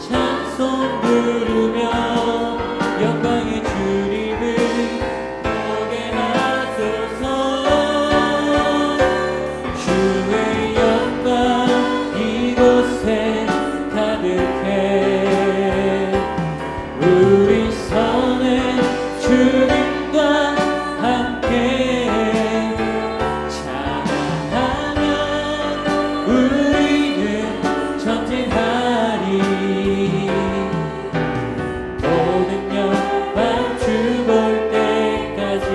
찬송 부르며 영광의 주님을 보게 하소서. 주의 영광 이곳에 가득해. 우리 손에 주님과 함께 찬양하며 우리는 전진하리. 모든 영광 주 볼 때까지.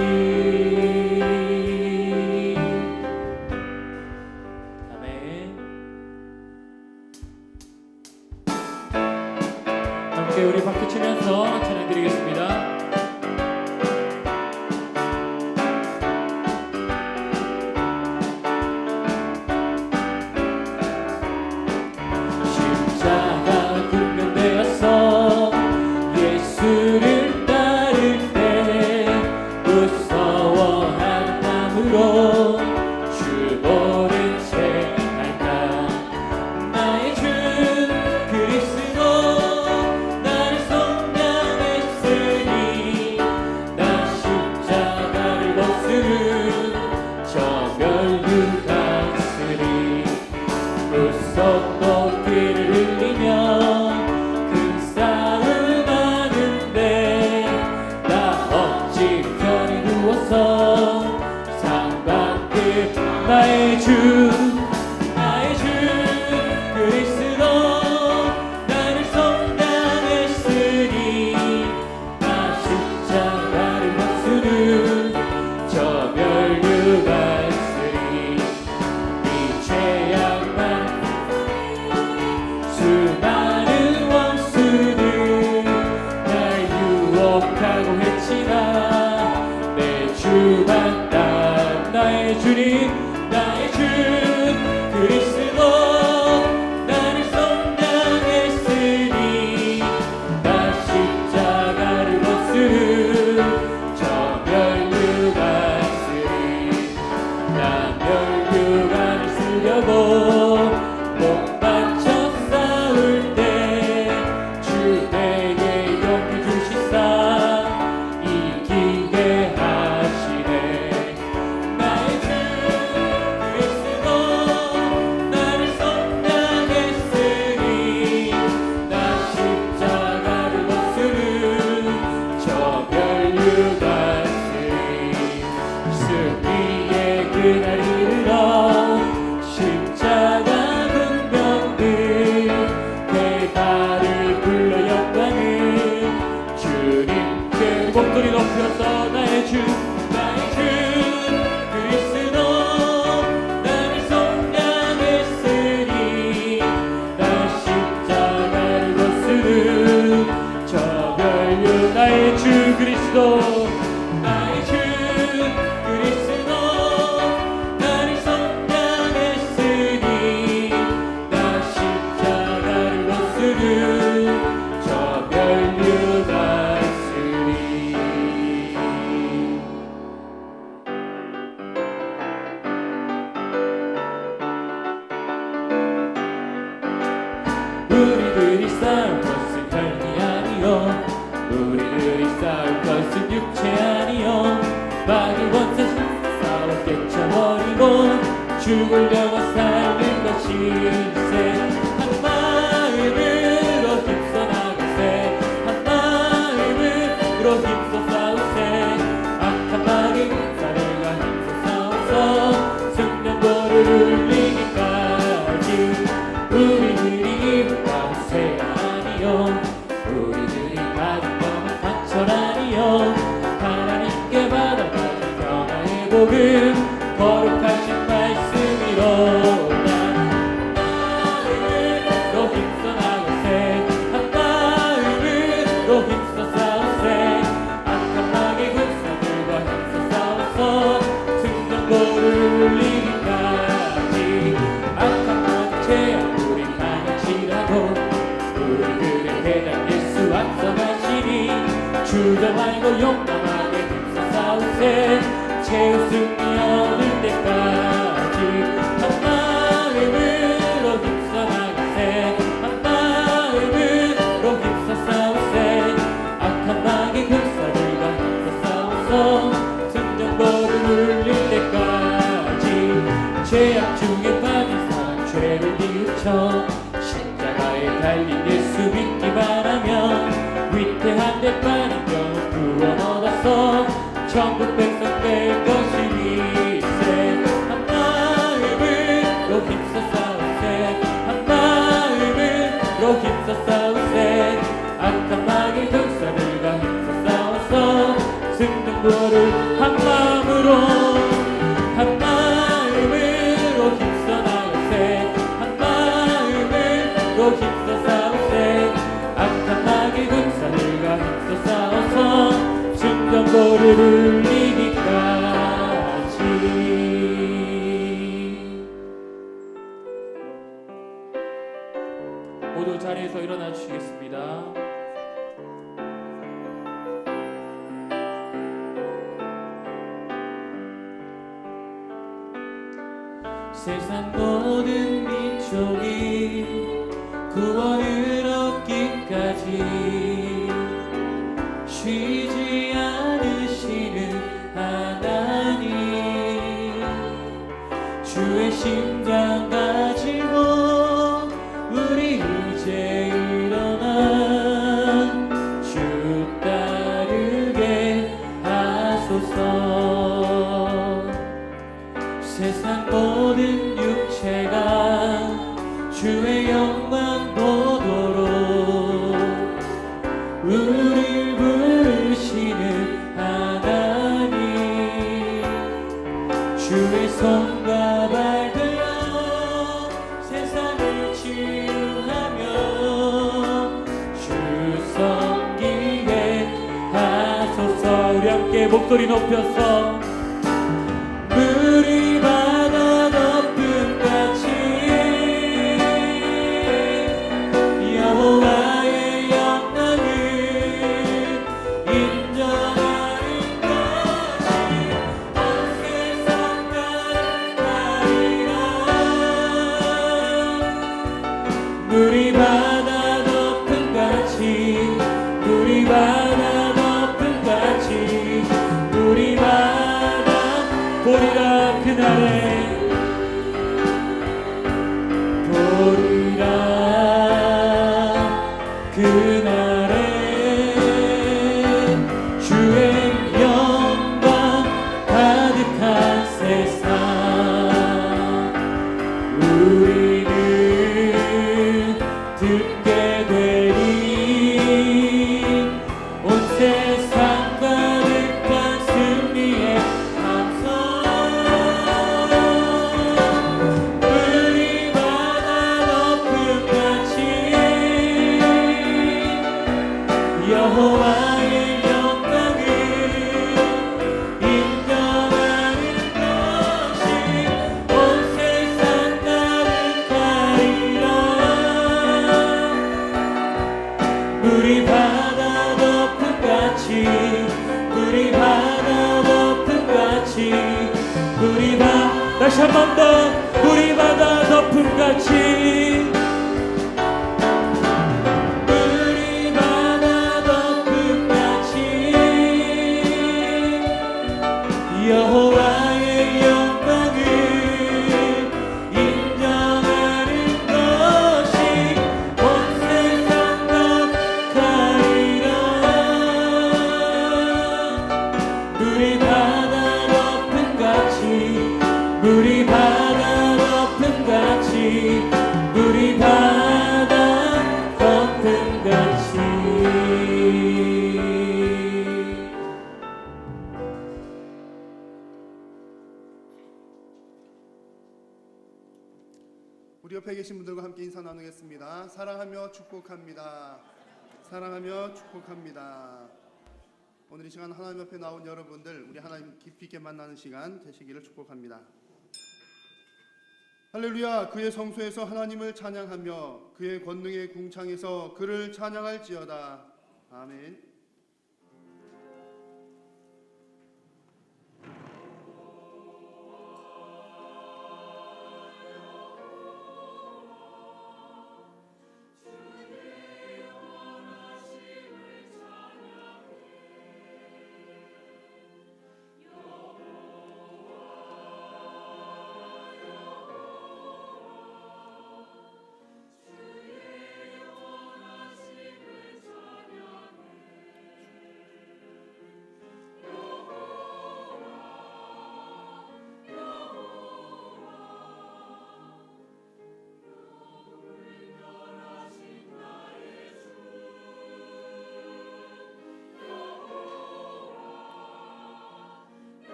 아멘. 함께 우리 박수 치면서 찬양드리겠습니다. 십자가 군면되어서 예수를 따를 때 무서워하는 마음으로 주 보는 채 할까. 나의 주 그리스도 나를 속량했으니 나 십자가를 벗으는 저 멸류관 쓰리. 무섭고 피를 흘리며 큰 싸움 하는데 나 억지 편히 누워서 상받게. 나의 주 그리스도 나를 속량했으니 나 십자가를 벗으는 저 멸류관 쓰리. 이 죄악만 수많은 원수들 날 유혹하고 했지만 내 주만 난 나의 주님. 나의 주 그리스도 나를 속량했으니 나 십자가를 벗으는 저 멸류관 쓰리. 나 멸류관을 쓰려고 못 바쳐 싸울 때 주 내게 용기 주시사 이기게 하시네. 나의 주 그리스도 나를 속량했으니 나 십자가를 벗으는 저 멸류관 쓰리. 승리의 그날이 이르러 십자가 문병들 대가를 불러 영광을 주님께. 목소리 높여서 나의 주 그리스도 나를 속량했으니 나 십자가를 벗으는 저 멸류. 나의 주 그리스도 나의 주 그리스도 나를 속량했으니 나 십자가를 벗으는 저 멸류관 쓰리. 우리들이 싸울 것은 혈기 아니요 우리들이 싸울 것은 육체 아니요 마귀 원수 싸워 깨쳐버리고 죽으려고 사는 것일세. 한 마음으로 힘써 나가세. 한 마음으로 힘써 싸우세. 악한 마귀 사들과 힘써 싸워서 승전보를 울리기까지. 우리들이 왕세 아니요 우리들이 가진 병은 강철 아니요 하나님께 받아가는 평화의 복음 거룩하신 말씀이로다. 마음으로 힘써 나가세. 한 마음으로 힘써 싸우세. 악한 마귀 군사들과 힘써 싸워서 승전보를 울리기까지. 악한 마귀 죄악 우리 강해지라고 우리들의 대장 예수 앞서가시니 주저 말고 용감하게 힘써 싸우세. 최후 승리 얻을 때까지. 한 마음으로 힘써 나가세. 한 마음으로 살린 예수 믿기만 하면 위태한 대파는 영혼 구원 얻었어. 천국 백성 될 것이니세. 한 마음으로 힘써 싸우세. 한 마음으로 힘써 싸우세. 악한 마귀 군사들과 힘써 싸워서 승전부를 한 마음으로 한 마음으로 힘써 나가세. 한 마음으로 힘써 싸우세. 악한 마귀 군사들과 힘써 싸워서 승전부를 울리기까지. 모두 자리에서 일어나 주시겠습니다. 세상 모든 민족이 구원을 얻기까지 쉬지 않으시는 하나님, 주의 심장 가지고 우리 이제 일어나 주 따르게 하소서. 세상 모든 육체가 주의 영광 보도록 우리를 부르시는 하나님, 주의 손과 발 들어 세상을 치유하며 주 섬기게 하소서. 우리 함께 목소리 높여서 물이 바다 덮음 같이 여호와의 영광을 인정하는 것이 온 세상 가득하리라. 물이 바다 덮음 같이 물이 바다 덮음 같이 물이 바다 보리라 그날에 보리라 그날에 주의 영광 가득한 세상 우리는 듣게 되리. 온 세상 가득한 승리의 여호와의 영광을 인정하는 것이 온 세상 가득하리라. 물이 바다 덮음 같이 물이 바다 덮음 같이 물이 다시 한 번 더 물이 바다 덮음 같이 여호와의 영광을 인정하는 것이 온 세상 가득하리라. 물이 바다 덮음 같이 물이 바다 덮음 같이 물이 바다 덮음 같이. 우리 옆에 계신 분들과 함께 인사 나누겠습니다. 사랑하며 축복합니다. 사랑하며 축복합니다. 오늘 이 시간 하나님 옆에 나온 여러분들, 우리 하나님 깊이 있게 만나는 시간 되시기를 축복합니다. 할렐루야. 그의 성소에서 하나님을 찬양하며 그의 권능의 궁창에서 그를 찬양할지어다. 아멘.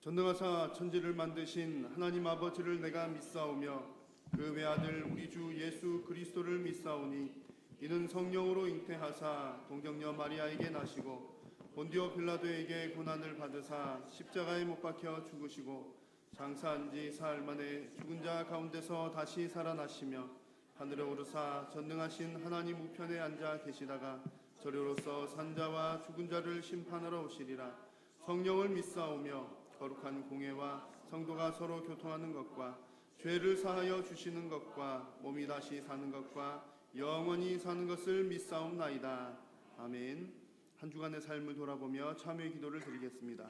전능하사 천지를 만드신 하나님 아버지를 내가 믿사오며 그 외아들 우리 주 예수 그리스도를 믿사오니 이는 성령으로 잉태하사 동정녀 마리아에게 나시고 본디오 빌라도에게 고난을 받으사 십자가에 못 박혀 죽으시고 장사한 지 사흘 만에 죽은 자 가운데서 다시 살아나시며 하늘에 오르사 전능하신 하나님 우편에 앉아 계시다가 저리로서 산자와 죽은 자를 심판하러 오시리라. 성령을 믿사오며 거룩한 공회와 성도가 서로 교통하는 것과 죄를 사하여 주시는 것과 몸이 다시 사는 것과 영원히 사는 것을 믿사옵나이다. 아멘. 한 주간의 삶을 돌아보며 참회의 기도를 드리겠습니다.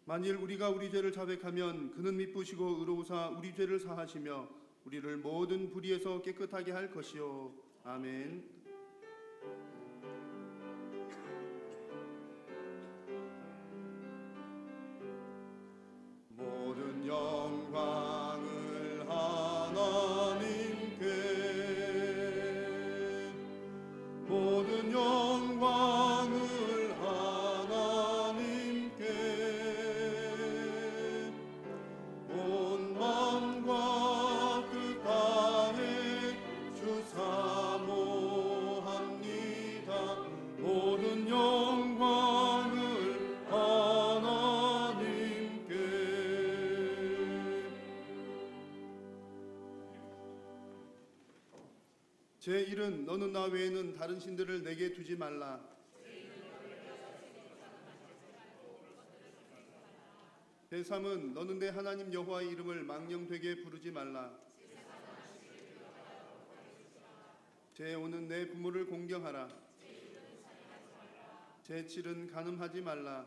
만일 우리가 우리 죄를 자백하면 그는 미쁘시고 의로우사 우리 죄를 사하시며 우리를 모든 불의에서 깨끗하게 할 것이요. 아멘. 모든 영광을 하나님께, 모든 영광을 제1은 너는 나 외에는 다른 신들을 내게 두지 말라. 제3은 너는 내 하나님 여호와의 이름을 망령되게 부르지 말라. 제5는 내 부모를 공경하라. 제7은 간음하지 말라.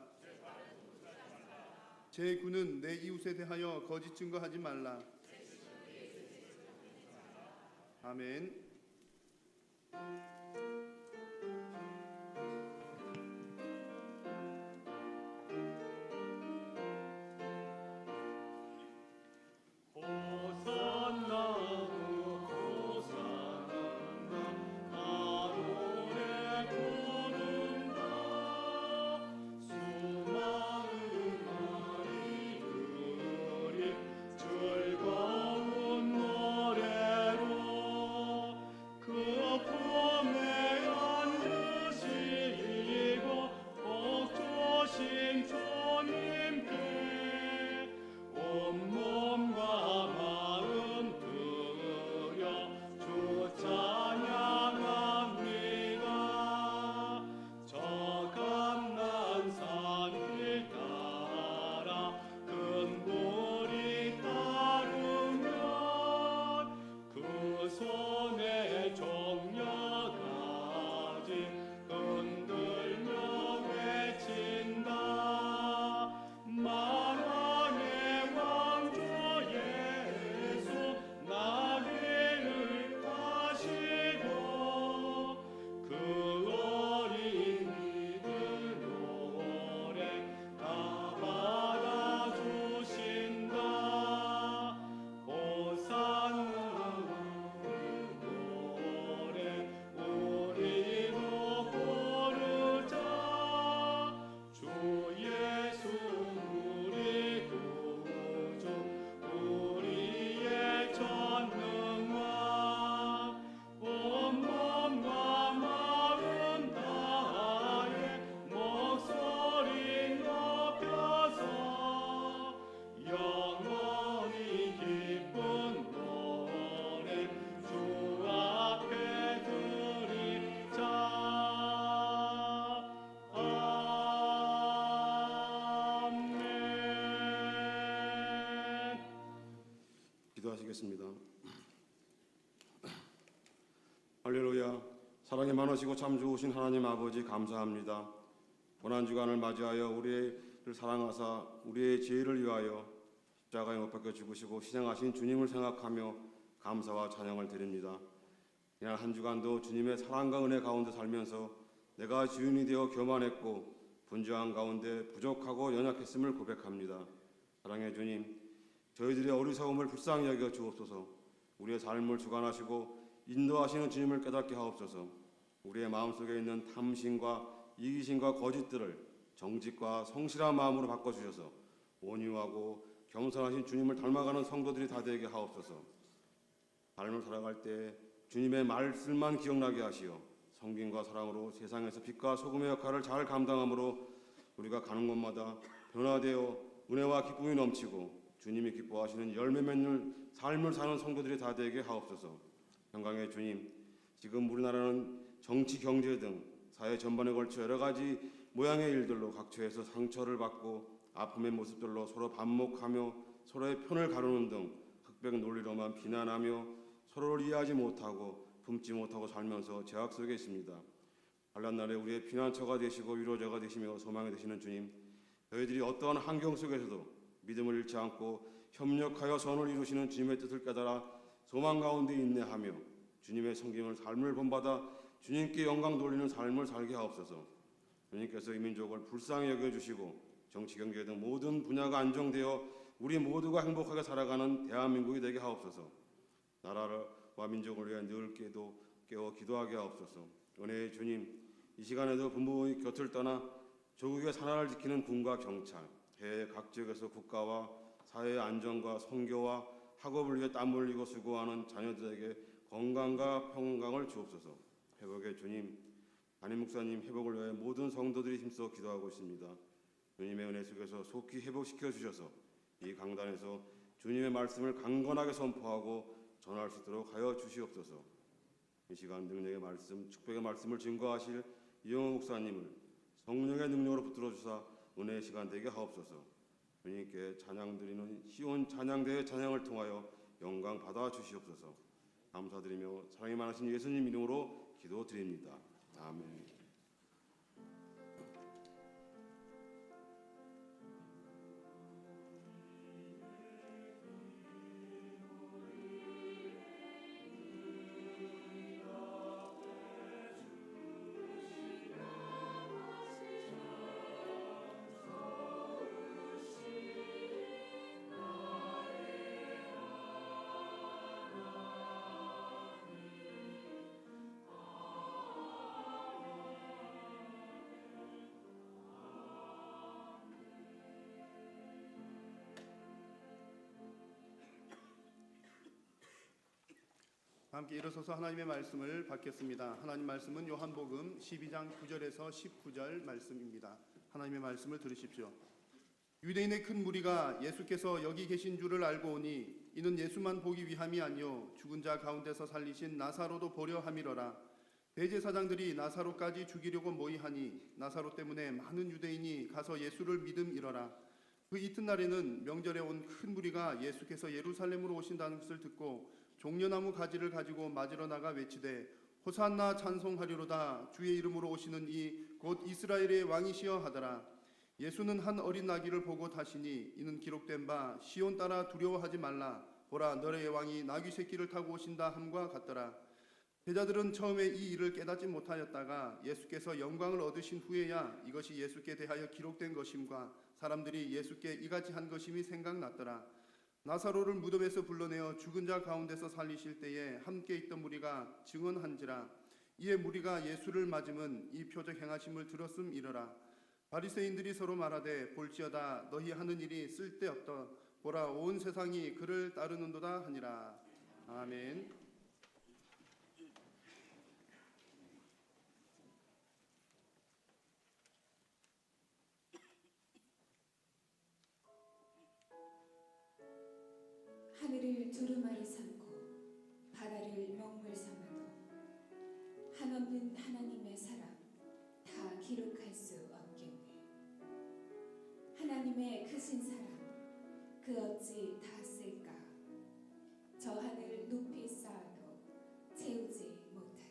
제9는 내 이웃에 대하여 거짓 증거하지 말라. 아멘. 즐거운 노래로 그 품에 기도하시겠습니다. 할렐루야. 사랑이 많으시고 참 좋으신 하나님 아버지 감사합니다. 고난 주간을 맞이하여 우리를 사랑하사 우리의 죄를 위하여 십자가에 못 박혀 죽으시고 희생하신 주님을 생각하며 감사와 찬양을 드립니다. 이날 한 주간도 주님의 사랑과 은혜 가운데 살면서 내가 주인이 되어 교만했고 분주한 가운데 부족하고 연약했음을 고백합니다. 사랑의 주님, 저희들의 어리석음을 불쌍히 여겨 주옵소서. 우리의 삶을 주관하시고 인도하시는 주님을 깨닫게 하옵소서. 우리의 마음속에 있는 탐심과 이기심과 거짓들을 정직과 성실한 마음으로 바꿔주셔서 온유하고 겸손하신 주님을 닮아가는 성도들이 다 되게 하옵소서. 삶을 살아갈 때 주님의 말씀만 기억나게 하시어 성김과 사랑으로 세상에서 빛과 소금의 역할을 잘 감당함으로 우리가 가는 곳마다 변화되어 은혜와 기쁨이 넘치고 주님이 기뻐하시는 열매 맺는 삶을 사는 성도들이 다 되게 하옵소서. 영광의 주님, 지금 우리나라는 정치, 경제 등 사회 전반에 걸쳐 여러 가지 모양의 일들로 각처에서 상처를 받고 아픔의 모습들로 서로 반목하며 서로의 편을 가르는 등 흑백 논리로만 비난하며 서로를 이해하지 못하고 품지 못하고 살면서 죄악 속에 있습니다. 환난 날에 우리의 피난처가 되시고 위로자가 되시며 소망이 되시는 주님, 저희들이 어떠한 환경 속에서도 믿음을 잃지 않고 협력하여 선을 이루시는 주님의 뜻을 깨달아 소망 가운데 인내하며 주님의 섬김을 삶을 본받아 주님께 영광 돌리는 삶을 살게 하옵소서. 주님께서 이 민족을 불쌍히 여겨주시고 정치, 경제 등 모든 분야가 안정되어 우리 모두가 행복하게 살아가는 대한민국이 되게 하옵소서. 나라와 민족을 위해 늘 깨워 기도하게 하옵소서. 은혜의 주님, 이 시간에도 부모의 곁을 떠나 조국의 산하를 지키는 군과 경찰, 해외 각 지역에서 국가와 사회의 안전과 선교와 학업을 위해 땀 흘리고 수고하는 자녀들에게 건강과 평강을 주옵소서. 회복의 주님, 담임 목사님 회복을 위해 모든 성도들이 힘써 기도하고 있습니다. 주님의 은혜 속에서 속히 회복시켜 주셔서 이 강단에서 주님의 말씀을 강건하게 선포하고 전할 수 있도록 하여 주시옵소서. 이 시간 능력의 말씀, 축복의 말씀을 증거하실 이영호 목사님을 성령의 능력으로 붙들어 주사 은혜의 시간 되게 하옵소서. 주님께 찬양드리는 시온 찬양대의 찬양을 통하여 영광 받아 주시옵소서. 감사드리며 사랑이 많으신 예수님 이름으로 기도드립니다. 아멘. 함께 일어서서 하나님의 말씀을 받겠습니다. 하나님 말씀은 요한복음 12장 9절에서 19절 말씀입니다. 하나님의 말씀을 들으십시오. 유대인의 큰 무리가 예수께서 여기 계신 줄을 알고 오니 이는 예수만 보기 위함이 아니요 죽은 자 가운데서 살리신 나사로도 보려 함이러라. 대제사장들이 나사로까지 죽이려고 모의하니 나사로 때문에 많은 유대인이 가서 예수를 믿음이러라. 그 이튿날에는 명절에 온 큰 무리가 예수께서 예루살렘으로 오신다는 것을 듣고 종려나무 가지를 가지고 맞으러 나가 외치되 호산나 찬송하리로다. 주의 이름으로 오시는 이 곧 이스라엘의 왕이시여 하더라. 예수는 한 어린 나귀를 보고 타시니 이는 기록된 바 시온 따라 두려워하지 말라. 보라 너의 왕이 나귀 새끼를 타고 오신다 함과 같더라. 제자들은 처음에 이 일을 깨닫지 못하였다가 예수께서 영광을 얻으신 후에야 이것이 예수께 대하여 기록된 것임과 사람들이 예수께 이같이 한 것임이 생각났더라. 나사로를 무덤에서 불러내어 죽은 자 가운데서 살리실 때에 함께 있던 무리가 증언한지라. 이에 무리가 예수를 맞음은 이 표적 행하심을 들었음이러라. 바리새인들이 서로 말하되 볼지어다 너희 하는 일이 쓸데없다. 보라 온 세상이 그를 따르는도다 하니라. 아멘. 하늘을 두루마리 삼고 바다를 먹물 삼아도 한없는 하나님의 사랑 다 기록할 수 없겠네. 하나님의 크신 사랑 그 어찌 다 쓸까. 저 하늘 높이 쌓아도 채우지 못하리.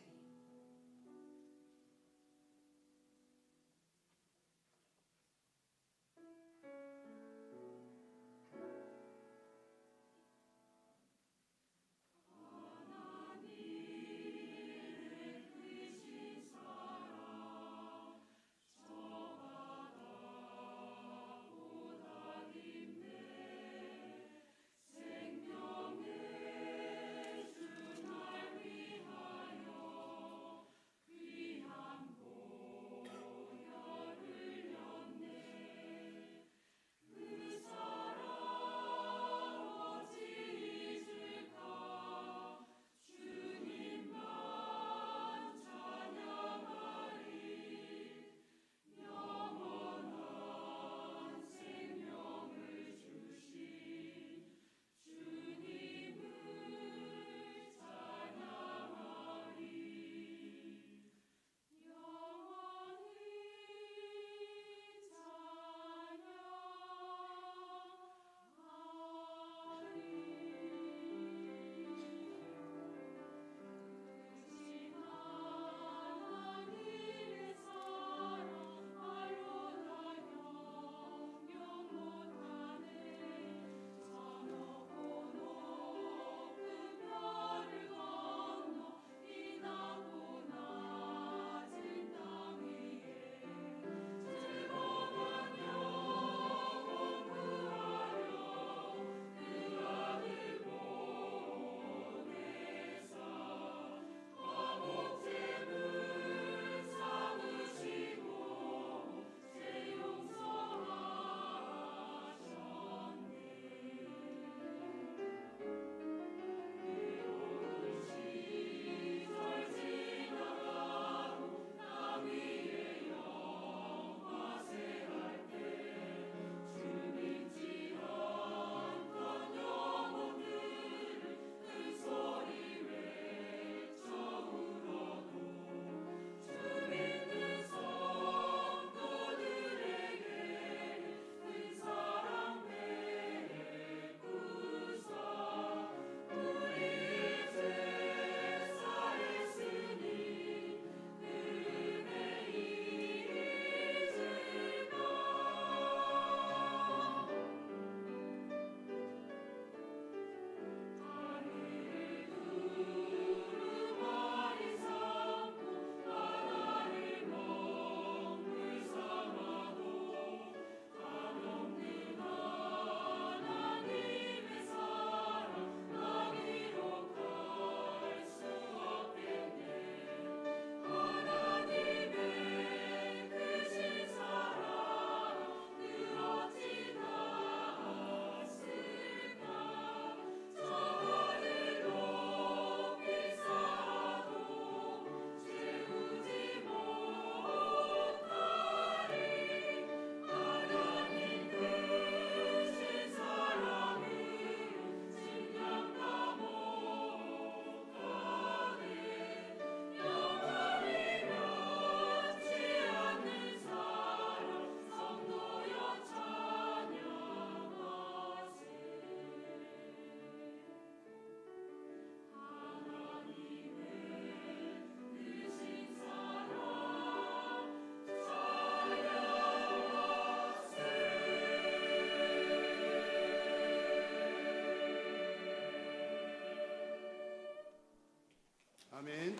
아멘.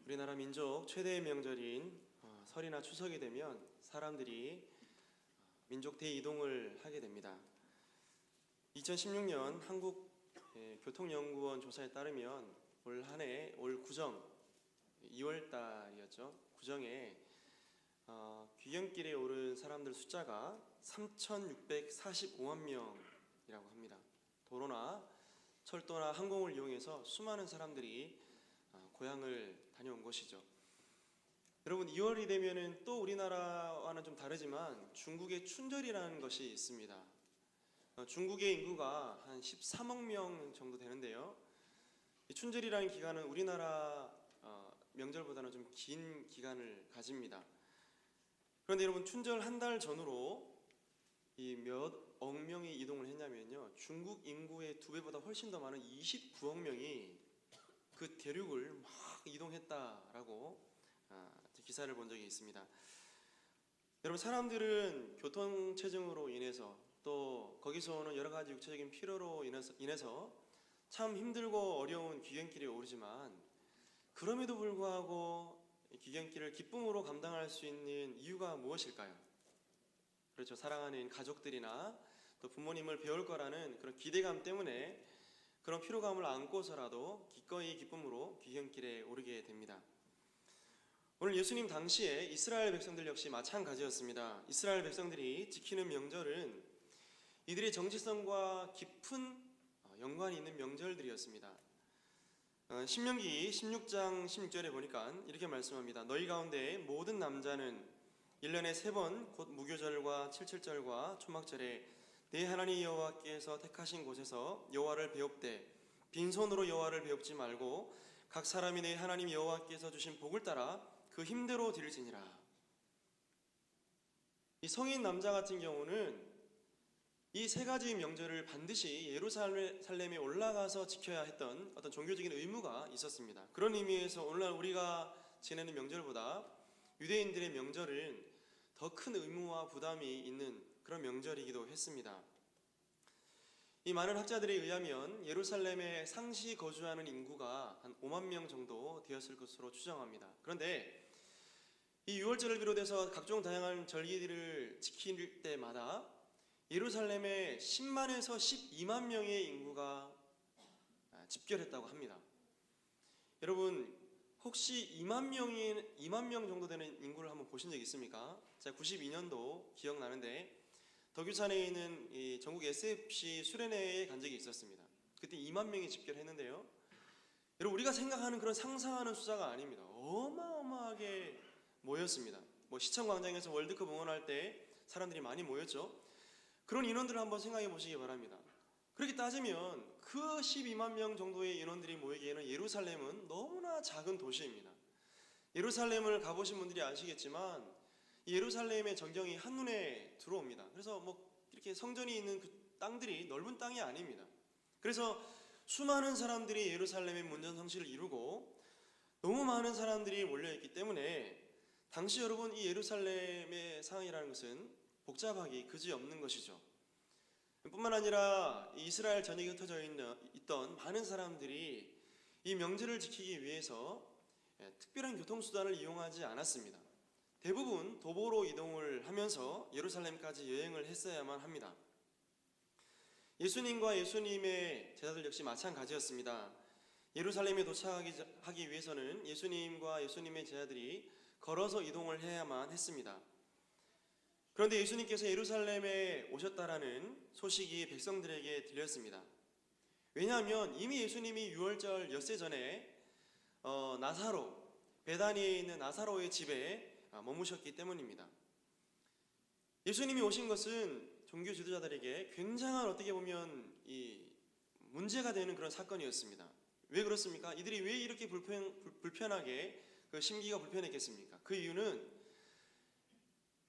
우리나라 민족 최대의 명절인 설이나 추석이 되면 사람들이 민족 대이동을 하게 됩니다. 2016년 한국교통연구원 조사에 따르면 올 한해 올 구정 2월 달이었죠. 구정에 귀경길에 오른 사람들 숫자가 3,645만 명이라고 합니다. 도로나 철도나 항공을 이용해서 수많은 사람들이 고향을 다녀온 것이죠. 여러분, 2월이 되면은 또 우리나라와는 좀 다르지만 중국의 춘절이라는 것이 있습니다. 중국의 인구가 한 13억 명 정도 되는데요. 이 춘절이라는 기간은 우리나라 명절보다는 좀 긴 기간을 가집니다. 그런데 여러분 춘절 한 달 전으로 이 몇 억 명이 이동을 했냐면요, 중국 인구의 2배보다 훨씬 더 많은 29억 명이 그 대륙을 막 이동했다라고 기사를 본 적이 있습니다. 여러분, 사람들은 교통체증으로 인해서 또 거기서 오는 여러 가지 육체적인 피로로 인해서 참 힘들고 어려운 귀경길에 오르지만, 그럼에도 불구하고 귀경길을 기쁨으로 감당할 수 있는 이유가 무엇일까요? 그렇죠. 사랑하는 가족들이나 또 부모님을 배울 거라는 그런 기대감 때문에 그런 피로감을 안고서라도 기꺼이 기쁨으로 귀경길에 오르게 됩니다. 오늘 예수님 당시에 이스라엘 백성들 역시 마찬가지였습니다. 이스라엘 백성들이 지키는 명절은 이들의 정체성과 깊은 연관이 있는 명절들이었습니다. 신명기 16장 16절에 보니까 이렇게 말씀합니다. 너희 가운데 모든 남자는 1년에 3번 곧 무교절과 칠칠절과 초막절에 내 하나님 여호와께서 택하신 곳에서 여호와를 배웁되 빈손으로 여호와를 배웁지 말고 각 사람이 내 하나님 여호와께서 주신 복을 따라 그 힘대로 드릴지니라. 이 성인 남자 같은 경우는 이 3가지 명절을 반드시 예루살렘에 올라가서 지켜야 했던 어떤 종교적인 의무가 있었습니다. 그런 의미에서 오늘날 우리가 지내는 명절보다 유대인들의 명절은 더 큰 의무와 부담이 있는 그런 명절이기도 했습니다. 이 많은 학자들에 의하면 예루살렘에 상시 거주하는 인구가 한 5만 명 정도 되었을 것으로 추정합니다. 그런데 이 유월절을 비롯해서 각종 다양한 절기들을 지킬 때마다 예루살렘에 10만에서 12만 명의 인구가 집결했다고 합니다. 여러분, 혹시 2만 명 정도 되는 인구를 한번 보신 적 있습니까? 제가 92년도 기억나는데 덕유산에 있는 이 전국 SFC 수련회에 간 적이 있었습니다. 그때 2만 명이 집결했는데요, 여러분, 우리가 생각하는 그런 상상하는 숫자가 아닙니다. 어마어마하게 모였습니다. 시청광장에서 월드컵 응원할 때 사람들이 많이 모였죠. 그런 인원들을 한번 생각해 보시기 바랍니다. 그렇게 따지면 그 12만 명 정도의 인원들이 모이기에는 예루살렘은 너무나 작은 도시입니다. 예루살렘을 가보신 분들이 아시겠지만 예루살렘의 전경이 한눈에 들어옵니다. 그래서 이렇게 성전이 있는 그 땅들이 넓은 땅이 아닙니다. 그래서 수많은 사람들이 예루살렘의 문전성시를 이루고 너무 많은 사람들이 몰려있기 때문에 당시 여러분, 이 예루살렘의 상황이라는 것은 복잡하기 그지없는 것이죠. 뿐만 아니라 이스라엘 전역에 흩어져 있던 많은 사람들이 이 명절을 지키기 위해서 특별한 교통수단을 이용하지 않았습니다. 대부분 도보로 이동을 하면서 예루살렘까지 여행을 했어야만 합니다. 예수님과 예수님의 제자들 역시 마찬가지였습니다. 예루살렘에 도착하기 위해서는 예수님과 예수님의 제자들이 걸어서 이동을 해야만 했습니다. 그런데 예수님께서 예루살렘에 오셨다라는 소식이 백성들에게 들렸습니다. 왜냐하면 이미 예수님이 유월절 엿새 전에 베다니에 있는 나사로의 집에 머무셨기 때문입니다. 예수님이 오신 것은 종교 지도자들에게 굉장한, 어떻게 보면 이 문제가 되는 그런 사건이었습니다. 왜 그렇습니까? 이들이 왜 이렇게 불편하게 심기가 불편했겠습니까? 그 이유는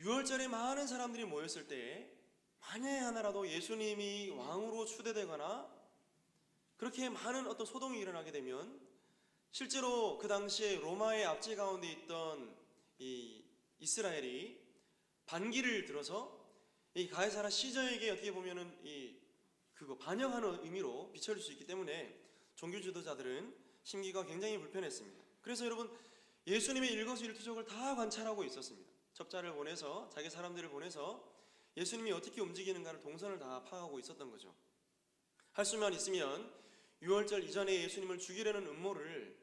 유월절에 많은 사람들이 모였을 때 만약에 하나라도 예수님이 왕으로 추대되거나 그렇게 많은 어떤 소동이 일어나게 되면 실제로 그 당시에 로마의 압제 가운데 있던 이 이스라엘이 반기를 들어서 이 가이사라 시저에게 어떻게 보면은 그거 반영하는 의미로 비춰질 수 있기 때문에 종교 지도자들은 심기가 굉장히 불편했습니다. 그래서 여러분, 예수님의 일거수일투족을 다 관찰하고 있었습니다. 첩자를 보내서, 자기 사람들을 보내서 예수님이 어떻게 움직이는가를 동선을 다 파악하고 있었던 거죠. 할 수만 있으면 유월절 이전에 예수님을 죽이려는 음모를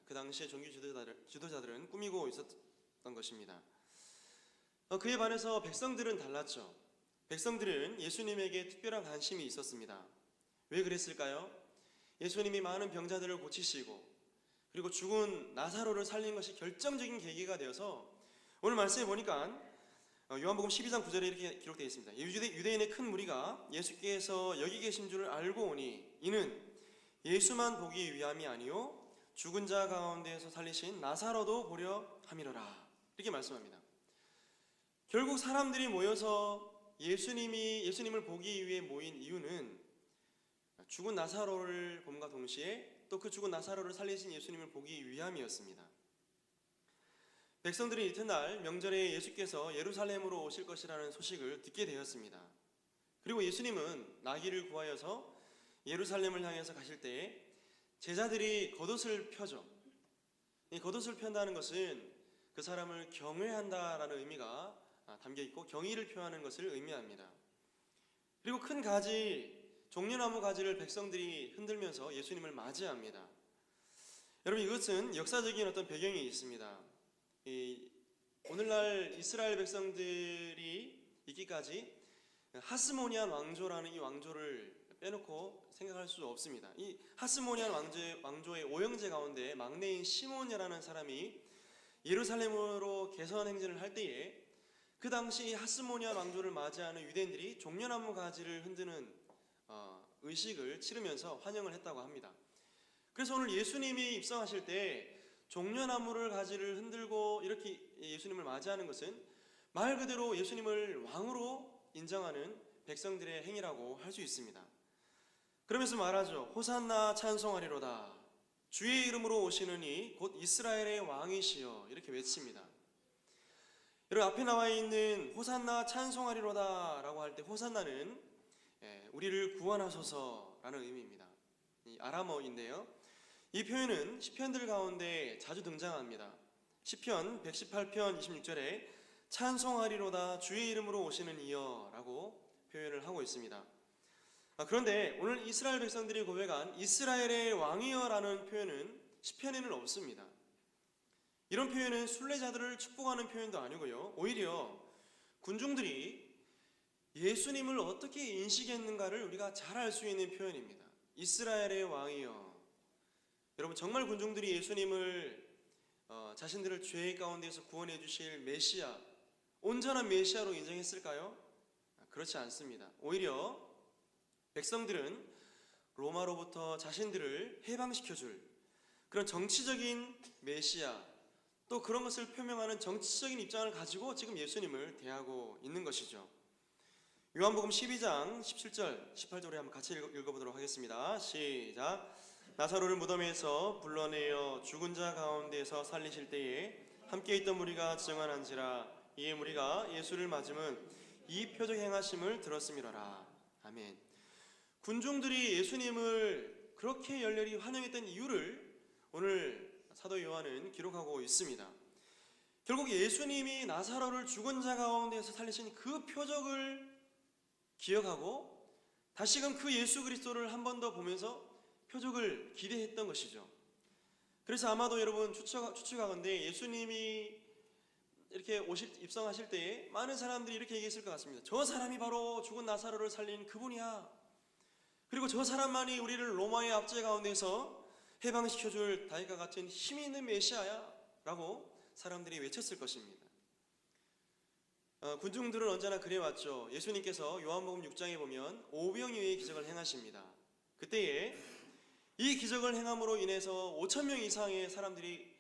그 당시에 종교 지도자들은 꾸미고 있었던 것입니다. 그에 반해서 백성들은 달랐죠. 백성들은 예수님에게 특별한 관심이 있었습니다. 왜 그랬을까요? 예수님이 많은 병자들을 고치시고 그리고 죽은 나사로를 살린 것이 결정적인 계기가 되어서 오늘 말씀에 보니까 요한복음 12장 9절에 이렇게 기록되어 있습니다. 유대인의 큰 무리가 예수께서 여기 계신 줄을 알고 오니 이는 예수만 보기 위함이 아니요 죽은 자 가운데에서 살리신 나사로도 보려 함이로라. 이렇게 말씀합니다. 결국 사람들이 모여서 예수님을 보기 위해 모인 이유는 죽은 나사로를 봄과 동시에 또 그 죽은 나사로를 살리신 예수님을 보기 위함이었습니다. 백성들이 이튿날 명절에 예수께서 예루살렘으로 오실 것이라는 소식을 듣게 되었습니다. 그리고 예수님은 나귀를 구하여서 예루살렘을 향해서 가실 때에 제자들이 겉옷을 펴죠. 이 겉옷을 편다는 것은 그 사람을 경외한다라는 의미가 담겨 있고 경의를 표하는 것을 의미합니다. 그리고 큰 가지, 종려나무 가지를 백성들이 흔들면서 예수님을 맞이합니다. 여러분, 이것은 역사적인 어떤 배경이 있습니다. 오늘날 이스라엘 백성들이 있기까지 하스모니안 왕조라는 이 왕조를 빼놓고 생각할 수 없습니다. 이 하스모니안 왕조의 오형제 가운데 막내인 시몬이라는 사람이 예루살렘으로 개선 행진을 할 때에 그 당시 하스모니안 왕조를 맞이하는 유대인들이 종려나무 가지를 흔드는 의식을 치르면서 환영을 했다고 합니다. 그래서 오늘 예수님이 입성하실 때 종려나무를 가지를 흔들고 이렇게 예수님을 맞이하는 것은 말 그대로 예수님을 왕으로 인정하는 백성들의 행위라고 할 수 있습니다. 그러면서 말하죠. 호산나 찬송하리로다. 주의 이름으로 오시는 이 곧 이스라엘의 왕이시여, 이렇게 외칩니다. 여러분, 앞에 나와 있는 호산나 찬송하리로다 라고 할 때 호산나는 우리를 구원하소서라는 의미입니다. 이 아람어인데요. 이 표현은 시편들 가운데 자주 등장합니다. 시편 118편 26절에 찬송하리로다 주의 이름으로 오시는 이여 라고 표현을 하고 있습니다. 그런데 오늘 이스라엘 백성들이 고백한 이스라엘의 왕이여라는 표현은 시편에는 없습니다. 이런 표현은 순례자들을 축복하는 표현도 아니고요. 오히려 군중들이 예수님을 어떻게 인식했는가를 우리가 잘 알 수 있는 표현입니다. 이스라엘의 왕이여. 여러분, 정말 군중들이 예수님을 자신들을 죄 가운데서 구원해 주실 메시아, 온전한 메시아로 인정했을까요? 그렇지 않습니다. 오히려 백성들은 로마로부터 자신들을 해방시켜줄 그런 정치적인 메시아, 또 그런 것을 표명하는 정치적인 입장을 가지고 지금 예수님을 대하고 있는 것이죠. 요한복음 12장 17절, 18절에 한번 같이 읽어보도록 하겠습니다. 시작. 나사로를 무덤에서 불러내어 죽은 자 가운데서 살리실 때에 함께 있던 무리가 증언한지라. 이에 무리가 예수를 맞음은 이 표적 행하심을 들었음이로라. 아멘. 군중들이 예수님을 그렇게 열렬히 환영했던 이유를 오늘 사도 요한은 기록하고 있습니다. 결국 예수님이 나사로를 죽은 자 가운데서 살리신 그 표적을 기억하고 다시금 그 예수 그리스도를 한 번 더 보면서 표적을 기대했던 것이죠. 그래서 아마도 여러분 추측하건대 예수님이 이렇게 입성하실 때에 많은 사람들이 이렇게 얘기했을 것 같습니다. 저 사람이 바로 죽은 나사로를 살린 그분이야. 그리고 저 사람만이 우리를 로마의 압제 가운데서 해방시켜줄 다윗과 같은 힘이 있는 메시아야 라고 사람들이 외쳤을 것입니다. 군중들은 언제나 그래왔죠. 예수님께서 요한복음 6장에 보면 오병이어의 기적을 행하십니다. 그때에 이 기적을 행함으로 인해서 5,000명 이상의 사람들이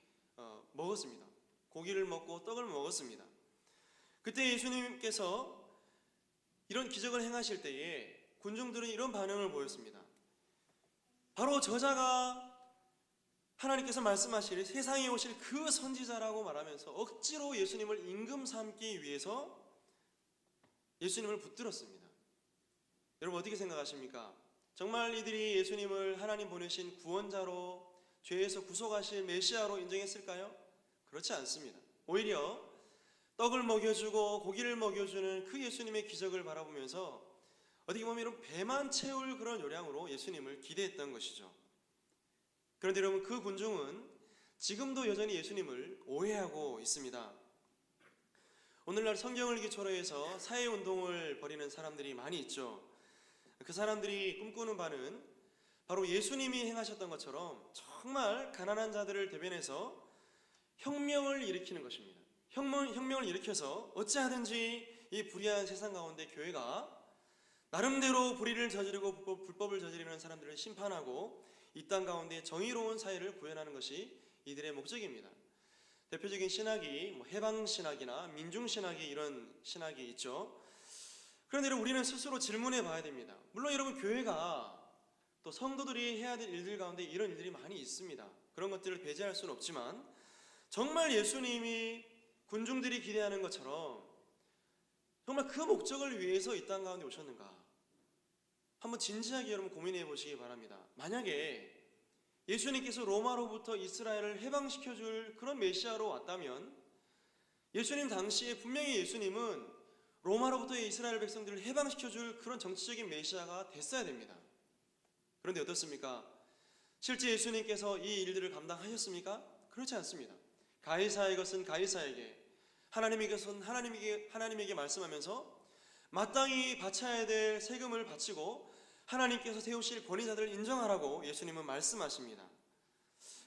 먹었습니다. 고기를 먹고 떡을 먹었습니다. 그때 예수님께서 이런 기적을 행하실 때에 군중들은 이런 반응을 보였습니다. 바로 저자가 하나님께서 말씀하실 세상에 오실 그 선지자라고 말하면서 억지로 예수님을 임금 삼기 위해서 예수님을 붙들었습니다. 여러분, 어떻게 생각하십니까? 정말 이들이 예수님을 하나님 보내신 구원자로 죄에서 구속하실 메시아로 인정했을까요? 그렇지 않습니다. 오히려 떡을 먹여주고 고기를 먹여주는 그 예수님의 기적을 바라보면서 어떻게 보면 배만 채울 그런 요량으로 예수님을 기대했던 것이죠. 그런데 여러분, 그 군중은 지금도 여전히 예수님을 오해하고 있습니다. 오늘날 성경을 기초로 해서 사회운동을 벌이는 사람들이 많이 있죠. 그 사람들이 꿈꾸는 바는 바로 예수님이 행하셨던 것처럼 정말 가난한 자들을 대변해서 혁명을 일으키는 것입니다. 혁명을 일으켜서 어찌하든지 이 불의한 세상 가운데 교회가 나름대로 불의를 저지르고 불법을 저지르는 사람들을 심판하고 이 땅 가운데 정의로운 사회를 구현하는 것이 이들의 목적입니다. 대표적인 신학이 해방 신학이나 민중 신학이 이런 신학이 있죠. 그런데 여러분, 우리는 스스로 질문해 봐야 됩니다. 물론 여러분, 교회가 또 성도들이 해야 될 일들 가운데 이런 일들이 많이 있습니다. 그런 것들을 배제할 수는 없지만, 정말 예수님이 군중들이 기대하는 것처럼 정말 그 목적을 위해서 이 땅 가운데 오셨는가? 한번 진지하게 여러분 고민해 보시기 바랍니다. 만약에 예수님께서 로마로부터 이스라엘을 해방시켜 줄 그런 메시아로 왔다면, 예수님 당시에 분명히 예수님은 로마로부터 이스라엘 백성들을 해방시켜 줄 그런 정치적인 메시아가 됐어야 됩니다. 그런데 어떻습니까? 실제 예수님께서 이 일들을 감당하셨습니까? 그렇지 않습니다. 가이사의 것은 가이사에게, 하나님의 것은 하나님에게 말씀하면서 마땅히 바쳐야 될 세금을 바치고 하나님께서 세우실 권위자들을 인정하라고 예수님은 말씀하십니다.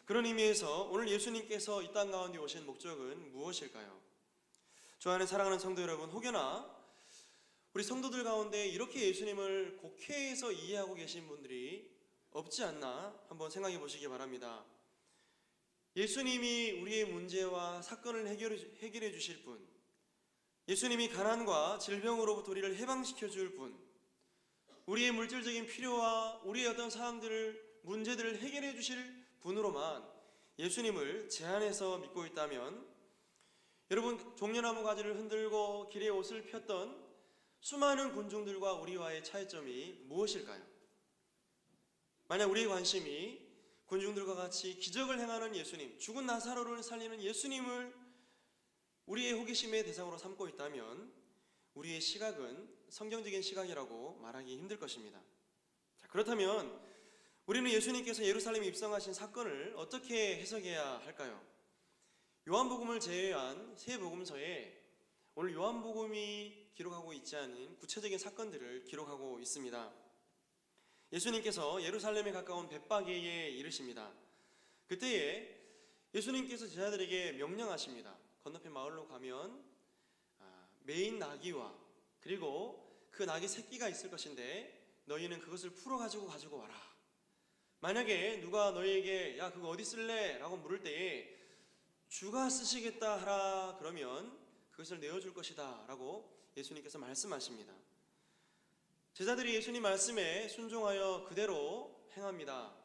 그런 의미에서 오늘 예수님께서 이 땅 가운데 오신 목적은 무엇일까요? 주 안에 사랑하는 성도 여러분, 혹여나 우리 성도들 가운데 이렇게 예수님을 곡해해서 이해하고 계신 분들이 없지 않나 한번 생각해 보시기 바랍니다. 예수님이 우리의 문제와 사건을 해결해 주실 분, 예수님이 가난과 질병으로부터 우리를 해방시켜 줄 분, 우리의 물질적인 필요와 우리의 어떤 사항들을, 문제들을 해결해 주실 분으로만 예수님을 제한해서 믿고 있다면, 여러분, 종려나무 가지를 흔들고 길에 옷을 폈던 수많은 군중들과 우리와의 차이점이 무엇일까요? 만약 우리의 관심이 군중들과 같이 기적을 행하는 예수님, 죽은 나사로를 살리는 예수님을 우리의 호기심의 대상으로 삼고 있다면, 우리의 시각은 성경적인 시각이라고 말하기 힘들 것입니다. 자, 그렇다면 우리는 예수님께서 예루살렘에 입성하신 사건을 어떻게 해석해야 할까요? 요한복음을 제외한 세 복음서에 오늘 요한복음이 기록하고 있지 않은 구체적인 사건들을 기록하고 있습니다. 예수님께서 예루살렘에 가까운 벳바게에 이르십니다. 그때에 예수님께서 제자들에게 명령하십니다. 건너편 마을로 가면 메인 나귀와 그리고 그 나귀 새끼가 있을 것인데 너희는 그것을 풀어 가지고 와라. 만약에 누가 너희에게 야 그거 어디 쓸래? 라고 물을 때에 주가 쓰시겠다 하라 그러면 그것을 내어줄 것이다 라고 예수님께서 말씀하십니다. 제자들이 예수님 말씀에 순종하여 그대로 행합니다.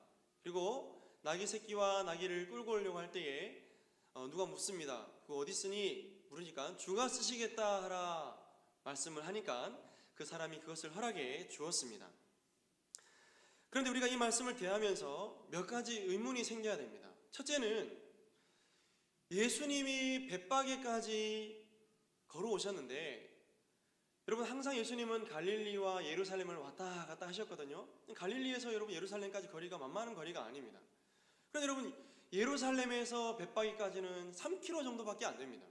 그리고 나귀 새끼와 나귀를 끌고 오려고 할 때에 누가 묻습니다. 그거 어디 쓰니? 물으니까 주가 쓰시겠다 하라 말씀을 하니까 그 사람이 그것을 허락해 주었습니다. 그런데 우리가 이 말씀을 대하면서 몇 가지 의문이 생겨야 됩니다. 첫째는 예수님이 벳바게까지 걸어오셨는데, 여러분 항상 예수님은 갈릴리와 예루살렘을 왔다 갔다 하셨거든요. 갈릴리에서 여러분 예루살렘까지 거리가 만만한 거리가 아닙니다. 그런데 여러분 예루살렘에서 벳바게까지는 3km 정도밖에 안 됩니다.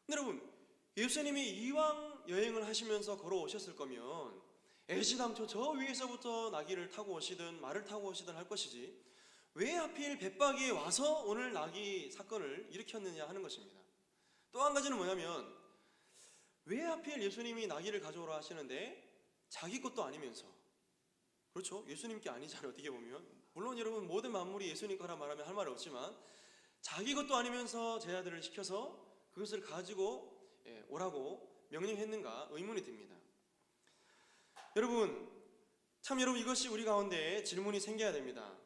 근데 여러분 예수님이 이왕 여행을 하시면서 걸어오셨을 거면 애시당초 저 위에서부터 나귀를 타고 오시든 말을 타고 오시든 할 것이지 왜 하필 벳바게에 와서 오늘 나귀 사건을 일으켰느냐 하는 것입니다. 또 한 가지는 뭐냐면 왜 하필 예수님이 나귀를 가져오라 하시는데 자기 것도 아니면서, 그렇죠? 예수님께 아니잖아요. 어떻게 보면 물론 여러분 모든 만물이 예수님 거라 말하면 할 말 없지만 자기 것도 아니면서 제자들을 시켜서 그것을 가지고 오라고 명령했는가 의문이 듭니다. 여러분 이것이 우리 가운데 질문이 생겨야 됩니다.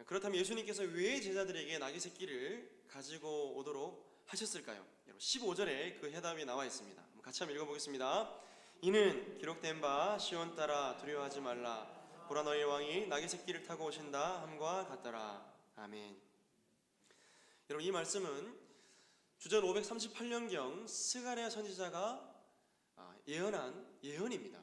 그렇다면 예수님께서 왜 제자들에게 나귀 새끼를 가지고 오도록 하셨을까요? 15절에 그 해답이 나와 있습니다. 같이 한번 읽어보겠습니다. 이는 기록된 바 시온 따라 두려워하지 말라 보라 너희 왕이 나귀 새끼를 타고 오신다 함과 같더라. 아멘. 여러분 이 말씀은 주전 538년경 스가랴 선지자가 예언한 예언입니다.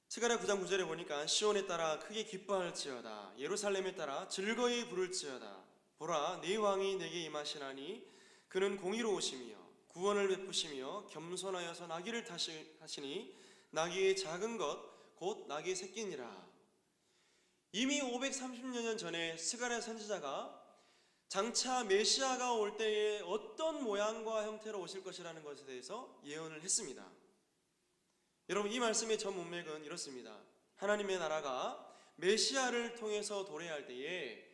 스가랴 9장 9절에 보니까 시온에 따라 크게 기뻐할지어다 예루살렘에 따라 즐거이 부를지어다 보라 네 왕이 내게 임하시나니 그는 공의로우시며 구원을 베푸시며 겸손하여서 나귀를 타시니 나귀의 작은 것 곧 나귀의 새끼니라. 이미 530여 년 전에 스가랴 선지자가 장차 메시아가 올 때에 어떤 모양과 형태로 오실 것이라는 것에 대해서 예언을 했습니다. 여러분 이 말씀의 전 문맥은 이렇습니다. 하나님의 나라가 메시아를 통해서 도래할 때에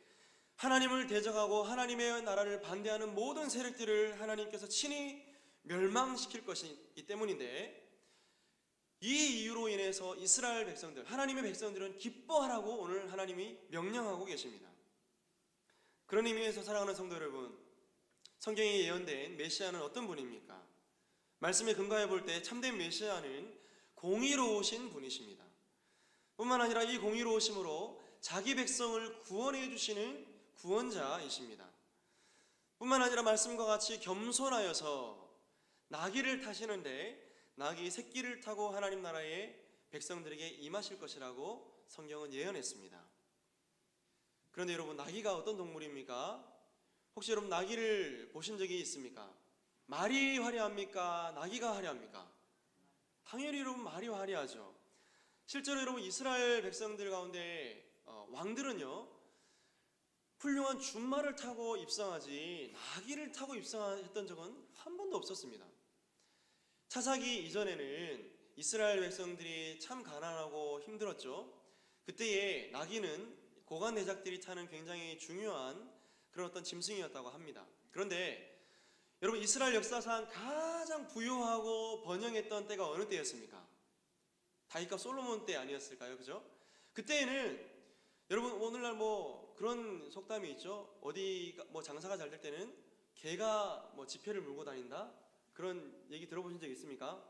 하나님을 대적하고 하나님의 나라를 반대하는 모든 세력들을 하나님께서 친히 멸망시킬 것이기 때문인데, 이 이유로 인해서 이스라엘 백성들, 하나님의 백성들은 기뻐하라고 오늘 하나님이 명령하고 계십니다. 그런 의미에서 사랑하는 성도 여러분, 성경에 예언된 메시아는 어떤 분입니까? 말씀에 근거해 볼 때 참된 메시아는 공의로우신 분이십니다. 뿐만 아니라 이 공의로우심으로 자기 백성을 구원해 주시는 구원자이십니다. 뿐만 아니라 말씀과 같이 겸손하여서 나귀를 타시는데 나귀 새끼를 타고 하나님 나라의 백성들에게 임하실 것이라고 성경은 예언했습니다. 그런데 여러분, 나귀가 어떤 동물입니까? 혹시 여러분 나귀를 보신 적이 있습니까? 말이 화려합니까? 나귀가 화려합니까? 당연히 여러분 말이 화려하죠. 실제로 여러분 이스라엘 백성들 가운데 왕들은요, 훌륭한 준말을 타고 입성하지 나귀를 타고 입성했던 적은 한 번도 없었습니다. 차사기 이전에는 이스라엘 백성들이 참 가난하고 힘들었죠. 그때에 나귀는 고관 대작들이 타는 굉장히 중요한 그런 어떤 짐승이었다고 합니다. 그런데 여러분, 이스라엘 역사상 가장 부유하고 번영했던 때가 어느 때였습니까? 다윗과 솔로몬 때 아니었을까요? 그죠? 그때에는 여러분, 오늘날 뭐 그런 속담이 있죠. 어디가 뭐 장사가 잘 될 때는 개가 뭐 지폐를 물고 다닌다, 그런 얘기 들어보신 적 있습니까?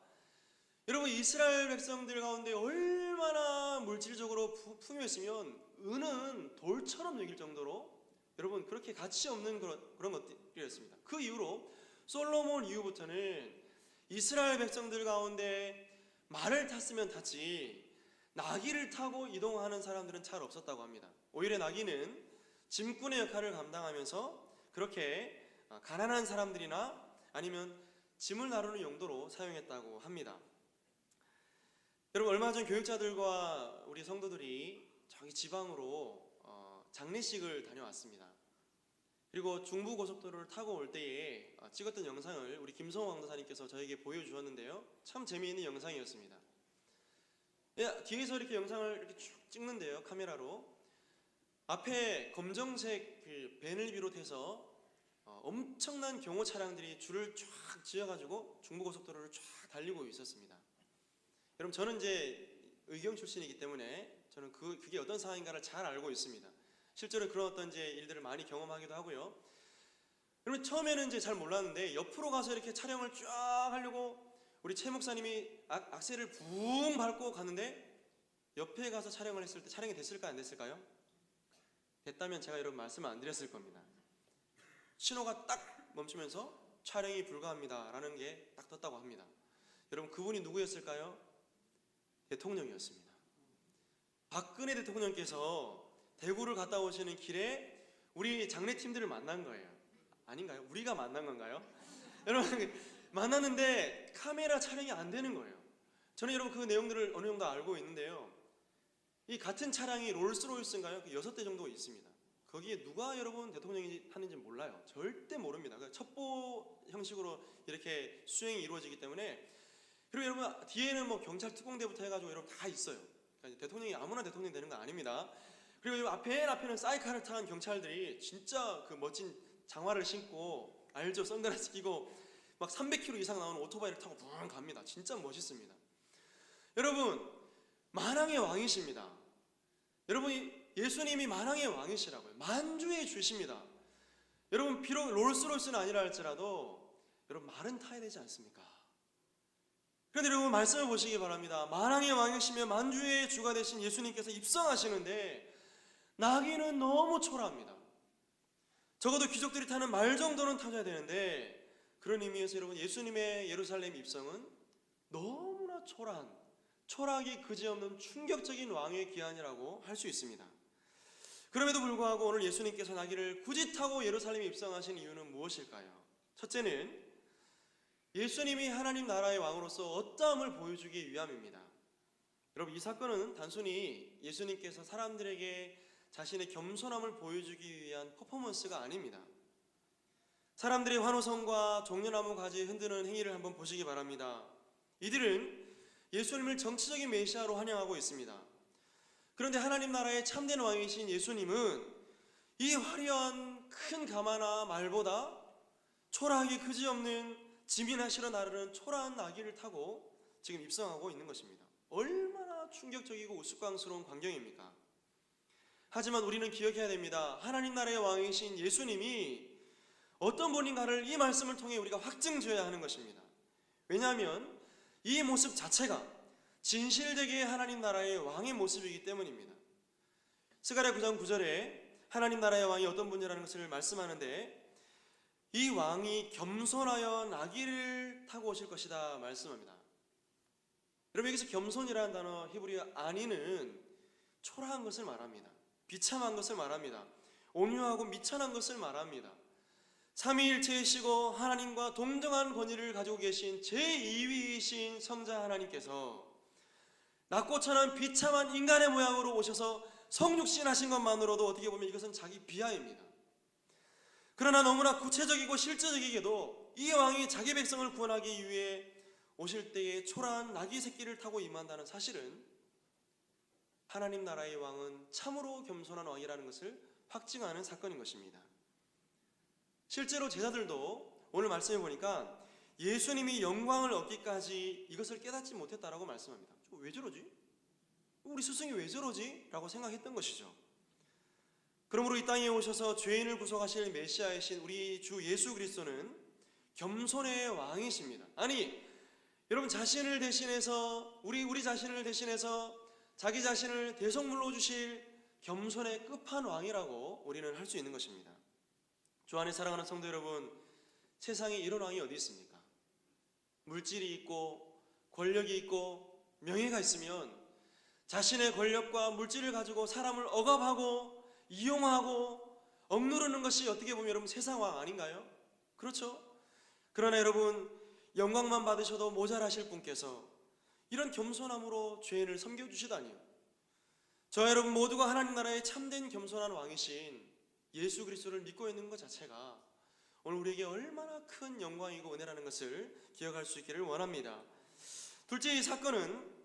여러분, 이스라엘 백성들 가운데 얼마나 물질적으로 풍요했으면 은은 돌처럼 여길 정도로 여러분 그렇게 가치 없는 그런 것들이었습니다. 그 이후로 솔로몬 이후부터는 이스라엘 백성들 가운데 말을 탔으면 탔지 나귀를 타고 이동하는 사람들은 잘 없었다고 합니다. 오히려 나귀는 짐꾼의 역할을 감당하면서 그렇게 가난한 사람들이나 아니면 짐을 나르는 용도로 사용했다고 합니다. 여러분, 얼마 전 교육자들과 우리 성도들이 저기 지방으로 장례식을 다녀왔습니다. 그리고 중부고속도로를 타고 올 때에 찍었던 영상을 우리 김성호 강도사님께서 저에게 보여주었는데요, 참 재미있는 영상이었습니다. 뒤에서 이렇게 영상을 이렇게 쭉 찍는데요, 카메라로 앞에 검정색 그 밴을 비롯해서 엄청난 경호 차량들이 줄을 쫙 지어가지고 중부고속도로를 쫙 달리고 있었습니다. 여러분, 저는 이제 의경 출신이기 때문에 저는 그게 어떤 상황인가를 잘 알고 있습니다. 실제로 그런 어떤 이제 일들을 많이 경험하기도 하고요. 여러분, 처음에는 이제 잘 몰랐는데 옆으로 가서 이렇게 촬영을 쫙 하려고 우리 최 목사님이 악셀을 붕 밟고 갔는데 옆에 가서 촬영을 했을 때 촬영이 됐을까 안 됐을까요? 됐다면 제가 여러분 말씀 안 드렸을 겁니다. 신호가 딱 멈추면서 촬영이 불가합니다 라는 게 딱 떴다고 합니다. 여러분, 그분이 누구였을까요? 대통령이었습니다. 박근혜 대통령께서 대구를 갔다 오시는 길에 우리 장례팀들을 만난 거예요. 아닌가요? 우리가 만난 건가요? 여러분, 만났는데 카메라 촬영이 안 되는 거예요. 저는 여러분 그 내용들을 어느 정도 알고 있는데요, 이 같은 차량이 롤스로이스인가요? 6대 정도 있습니다. 거기에 누가 여러분 대통령이 타는지 몰라요. 절대 모릅니다. 첩보 형식으로 이렇게 수행이 이루어지기 때문에. 그리고 여러분, 뒤에는 뭐 경찰 특공대부터 해가지고 여러분 다 있어요. 그러니까 대통령이 아무나 대통령 되는 거 아닙니다. 그리고 앞에는 사이카를 탄 경찰들이 진짜 그 멋진 장화를 신고, 알죠? 선글라스 끼고 막 300km 이상 나오는 오토바이를 타고 붕 갑니다. 진짜 멋있습니다. 여러분, 만왕의 왕이십니다. 여러분, 예수님이 만왕의 왕이시라고요. 만주의 주십니다. 여러분, 비록 롤스로이스는 아니라 할지라도 여러분 말은 타야 되지 않습니까? 그런데 여러분, 말씀을 보시기 바랍니다. 만왕의 왕이시며 만주의 주가 되신 예수님께서 입성하시는데 나귀는 너무 초라합니다. 적어도 귀족들이 타는 말 정도는 타줘야 되는데, 그런 의미에서 여러분, 예수님의 예루살렘 입성은 너무나 초라하기 그지없는 충격적인 왕의 귀환이라고 할 수 있습니다. 그럼에도 불구하고 오늘 예수님께서 나귀를 굳이 타고 예루살렘에 입성하신 이유는 무엇일까요? 첫째는 예수님이 하나님 나라의 왕으로서 어떠함을 보여주기 위함입니다. 여러분, 이 사건은 단순히 예수님께서 사람들에게 자신의 겸손함을 보여주기 위한 퍼포먼스가 아닙니다. 사람들의 환호성과 종려나무 가지 흔드는 행위를 한번 보시기 바랍니다. 이들은 예수님을 정치적인 메시아로 환영하고 있습니다. 그런데 하나님 나라의 참된 왕이신 예수님은 이 화려한 큰 가마나 말보다 초라하게 그지없는 짐이나 실어 나르는 초라한 나귀를 타고 지금 입성하고 있는 것입니다. 얼마나 충격적이고 우스꽝스러운 광경입니까? 하지만 우리는 기억해야 됩니다. 하나님 나라의 왕이신 예수님이 어떤 분인가를 이 말씀을 통해 우리가 확증지어야 하는 것입니다. 왜냐하면 이 모습 자체가 진실되게 하나님 나라의 왕의 모습이기 때문입니다. 스가랴 9장 9절에 하나님 나라의 왕이 어떤 분이라는 것을 말씀하는데, 이 왕이 겸손하여 나귀를 타고 오실 것이다 말씀합니다. 여러분, 여기서 겸손이라는 단어 히브리어 아니는 초라한 것을 말합니다. 비참한 것을 말합니다. 온유하고 미천한 것을 말합니다. 삼위일체이시고 하나님과 동등한 권위를 가지고 계신 제2위이신 성자 하나님께서 낙고천한 비참한 인간의 모양으로 오셔서 성육신 하신 것만으로도 어떻게 보면 이것은 자기 비하입니다. 그러나 너무나 구체적이고 실제적이게도 이 왕이 자기 백성을 구원하기 위해 오실 때에 초라한 나귀 새끼를 타고 임한다는 사실은 하나님 나라의 왕은 참으로 겸손한 왕이라는 것을 확증하는 사건인 것입니다. 실제로 제자들도 오늘 말씀해 보니까 예수님이 영광을 얻기까지 이것을 깨닫지 못했다라고 말씀합니다. 왜 저러지? 우리 스승이 왜 저러지? 라고 생각했던 것이죠. 그러므로 이 땅에 오셔서 죄인을 구속하실 메시아이신 우리 주 예수 그리스도는 겸손의 왕이십니다. 아니, 여러분, 자신을 대신해서 우리 자신을 대신해서 자기 자신을 대속물로 주실 겸손의 끝판왕이라고 우리는 할 수 있는 것입니다. 주 안에 사랑하는 성도 여러분, 세상에 이런 왕이 어디 있습니까? 물질이 있고 권력이 있고 명예가 있으면 자신의 권력과 물질을 가지고 사람을 억압하고 이용하고 억누르는 것이 어떻게 보면 여러분 세상 왕 아닌가요? 그렇죠? 그러나 여러분, 영광만 받으셔도 모자라실 분께서 이런 겸손함으로 죄인을 섬겨주시다니요. 저와 여러분 모두가 하나님 나라의 참된 겸손한 왕이신 예수 그리스도를 믿고 있는 것 자체가 오늘 우리에게 얼마나 큰 영광이고 은혜라는 것을 기억할 수 있기를 원합니다. 둘째, 이 사건은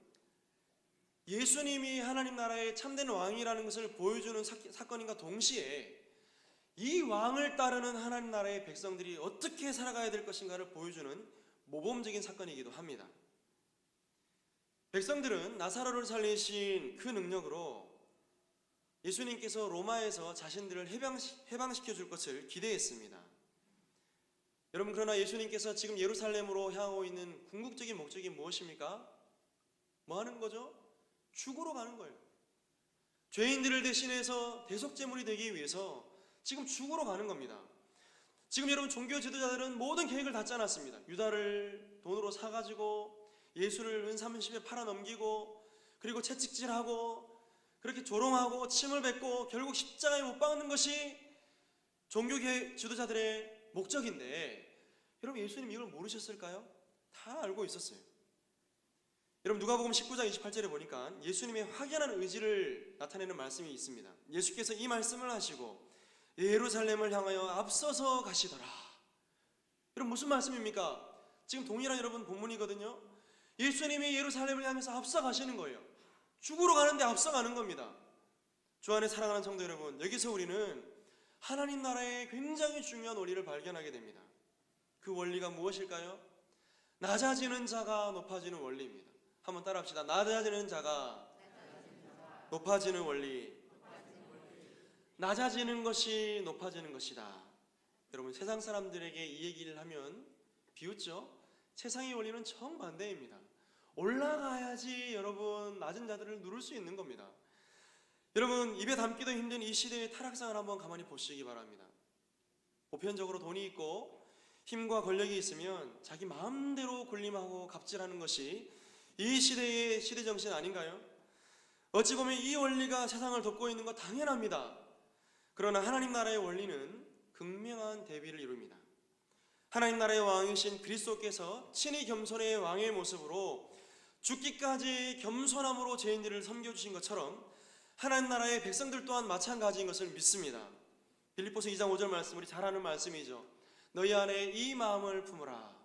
예수님이 하나님 나라의 참된 왕이라는 것을 보여주는 사건인가 동시에 이 왕을 따르는 하나님 나라의 백성들이 어떻게 살아가야 될 것인가를 보여주는 모범적인 사건이기도 합니다. 백성들은 나사로를 살리신 그 능력으로 예수님께서 로마에서 자신들을 해방시켜 줄 것을 기대했습니다. 여러분, 그러나 예수님께서 지금 예루살렘으로 향하고 있는 궁극적인 목적이 무엇입니까? 뭐 하는 거죠? 죽으러 가는 거예요. 죄인들을 대신해서 대속제물이 되기 위해서 지금 죽으러 가는 겁니다. 지금 여러분, 종교 지도자들은 모든 계획을 다 짜놨습니다. 유다를 돈으로 사가지고 예수를 은 30에 팔아넘기고, 그리고 채찍질하고 그렇게 조롱하고 침을 뱉고 결국 십자가에 못 박는 것이 종교 지도자들의 목적인데, 여러분, 예수님 이걸 모르셨을까요? 다 알고 있었어요. 여러분, 누가복음 19장 28절에 보니까 예수님의 확연한 의지를 나타내는 말씀이 있습니다. 예수께서 이 말씀을 하시고 예루살렘을 향하여 앞서서 가시더라. 여러분, 무슨 말씀입니까? 지금 동일한 여러분 본문이거든요. 예수님이 예루살렘을 향해서 앞서 가시는 거예요. 죽으러 가는데 앞서 가는 겁니다. 주 안에 사랑하는 성도 여러분, 여기서 우리는 하나님 나라의 굉장히 중요한 원리를 발견하게 됩니다. 그 원리가 무엇일까요? 낮아지는 자가 높아지는 원리입니다. 한번 따라합시다. 낮아지는 자가 높아지는 원리. 낮아지는 것이 높아지는 것이다. 여러분, 세상 사람들에게 이 얘기를 하면 비웃죠? 세상의 원리는 정반대입니다. 올라가야지 여러분 낮은 자들을 누를 수 있는 겁니다. 여러분, 입에 담기도 힘든 이 시대의 타락상을 한번 가만히 보시기 바랍니다. 보편적으로 돈이 있고 힘과 권력이 있으면 자기 마음대로 군림하고 갑질하는 것이 이 시대의 시대 정신 아닌가요? 어찌 보면 이 원리가 세상을 덮고 있는 것 당연합니다. 그러나 하나님 나라의 원리는 극명한 대비를 이룹니다. 하나님 나라의 왕이신 그리스도께서 친히 겸손의 왕의 모습으로 죽기까지 겸손함으로 죄인들을 섬겨주신 것처럼 하나님 나라의 백성들 또한 마찬가지인 것을 믿습니다. 빌립보서 2장 5절 말씀, 우리 잘 아는 말씀이죠. 너희 안에 이 마음을 품으라.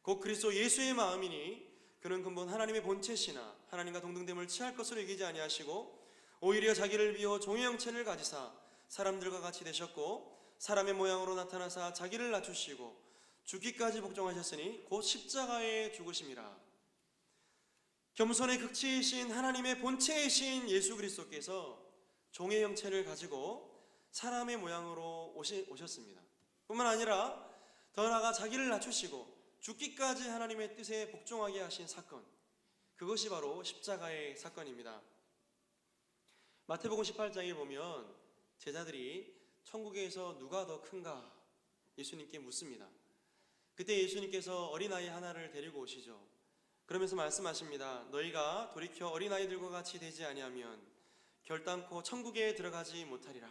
곧 그리스도 예수의 마음이니 그는 근본 하나님의 본체시나 하나님과 동등됨을 취할 것으로 여기지 아니하시고 오히려 자기를 비워 종의 형체를 가지사 사람들과 같이 되셨고 사람의 모양으로 나타나사 자기를 낮추시고 죽기까지 복종하셨으니 곧 십자가에 죽으심이라. 겸손의 극치이신 하나님의 본체이신 예수 그리스도께서 종의 형체를 가지고 사람의 모양으로 오셨습니다. 뿐만 아니라 더 나아가 자기를 낮추시고 죽기까지 하나님의 뜻에 복종하게 하신 사건, 그것이 바로 십자가의 사건입니다. 마태복음 18장에 보면 제자들이 천국에서 누가 더 큰가 예수님께 묻습니다. 그때 예수님께서 어린아이 하나를 데리고 오시죠. 그러면서 말씀하십니다. 너희가 돌이켜 어린아이들과 같이 되지 아니하면 결단코 천국에 들어가지 못하리라.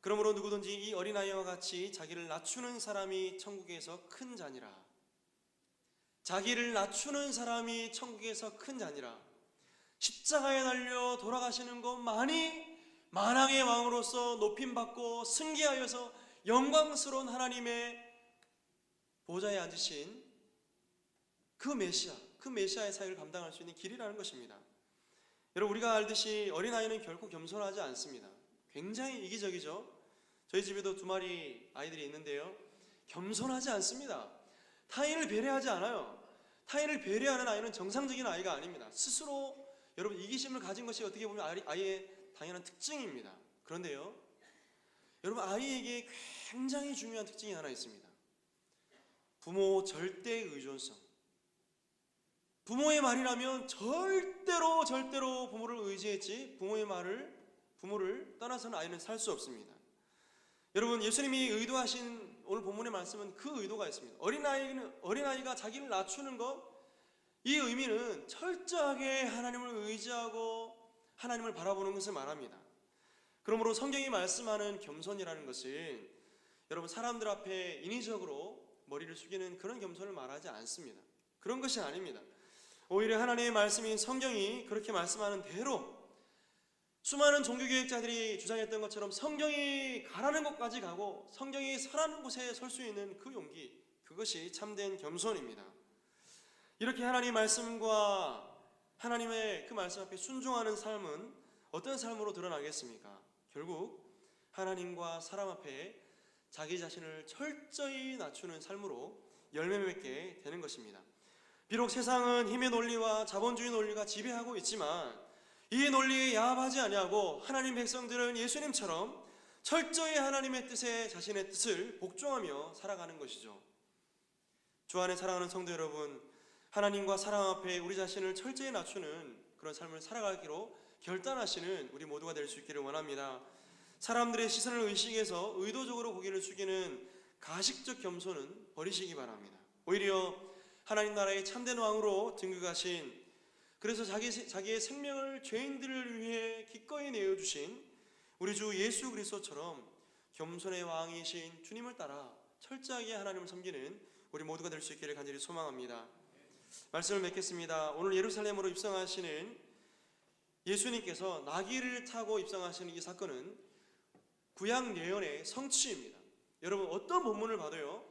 그러므로 누구든지 이 어린아이와 같이 자기를 낮추는 사람이 천국에서 큰 자니라. 자기를 낮추는 사람이 천국에서 큰 자니라. 십자가에 달려 돌아가시는 것만이 만왕의 왕으로서 높임받고 승기하여서 영광스러운 하나님의 보좌에 앉으신 그 메시아의 사역을 감당할 수 있는 길이라는 것입니다. 여러분, 우리가 알듯이 어린아이는 결코 겸손하지 않습니다. 굉장히 이기적이죠. 저희 집에도 2마리 아이들이 있는데요, 겸손하지 않습니다. 타인을 배려하지 않아요. 타인을 배려하는 아이는 정상적인 아이가 아닙니다. 스스로 여러분 이기심을 가진 것이 어떻게 보면 아이의 당연한 특징입니다. 그런데요, 여러분 아이에게 굉장히 중요한 특징이 하나 있습니다. 부모 절대 의존성. 부모의 말이라면 절대로 부모를 의지했지 부모를 떠나서는 아이는 살 수 없습니다. 여러분, 예수님이 의도하신 오늘 본문의 말씀은 그 의도가 있습니다. 어린아이가 자기를 낮추는 것, 이 의미는 철저하게 하나님을 의지하고 하나님을 바라보는 것을 말합니다. 그러므로 성경이 말씀하는 겸손이라는 것은 여러분 사람들 앞에 인위적으로 머리를 숙이는 그런 겸손을 말하지 않습니다. 그런 것이 아닙니다. 오히려 하나님의 말씀인 성경이 그렇게 말씀하는 대로 수많은 종교개혁자들이 주장했던 것처럼 성경이 가라는 곳까지 가고 성경이 서라는 곳에 설 수 있는 그 용기, 그것이 참된 겸손입니다. 이렇게 하나님의 말씀과 하나님의 그 말씀 앞에 순종하는 삶은 어떤 삶으로 드러나겠습니까? 결국 하나님과 사람 앞에 자기 자신을 철저히 낮추는 삶으로 열매 맺게 되는 것입니다. 비록 세상은 힘의 논리와 자본주의 논리가 지배하고 있지만 이 논리에 야합하지 아니하고 하나님 백성들은 예수님처럼 철저히 하나님의 뜻에 자신의 뜻을 복종하며 살아가는 것이죠. 주 안에 사랑하는 성도 여러분, 하나님과 사람 앞에 우리 자신을 철저히 낮추는 그런 삶을 살아가기로 결단하시는 우리 모두가 될 수 있기를 원합니다. 사람들의 시선을 의식해서 의도적으로 고개를 숙이는 가식적 겸손은 버리시기 바랍니다. 오히려 하나님 나라의 참된 왕으로 등극하신, 그래서 자기의 생명을 죄인들을 위해 기꺼이 내어주신 우리 주 예수 그리스도처럼 겸손의 왕이신 주님을 따라 철저하게 하나님을 섬기는 우리 모두가 될 수 있기를 간절히 소망합니다. 말씀을 맺겠습니다. 오늘 예루살렘으로 입성하시는 예수님께서 나귀를 타고 입성하시는 이 사건은 구약 예언의 성취입니다. 여러분, 어떤 본문을 봐도요,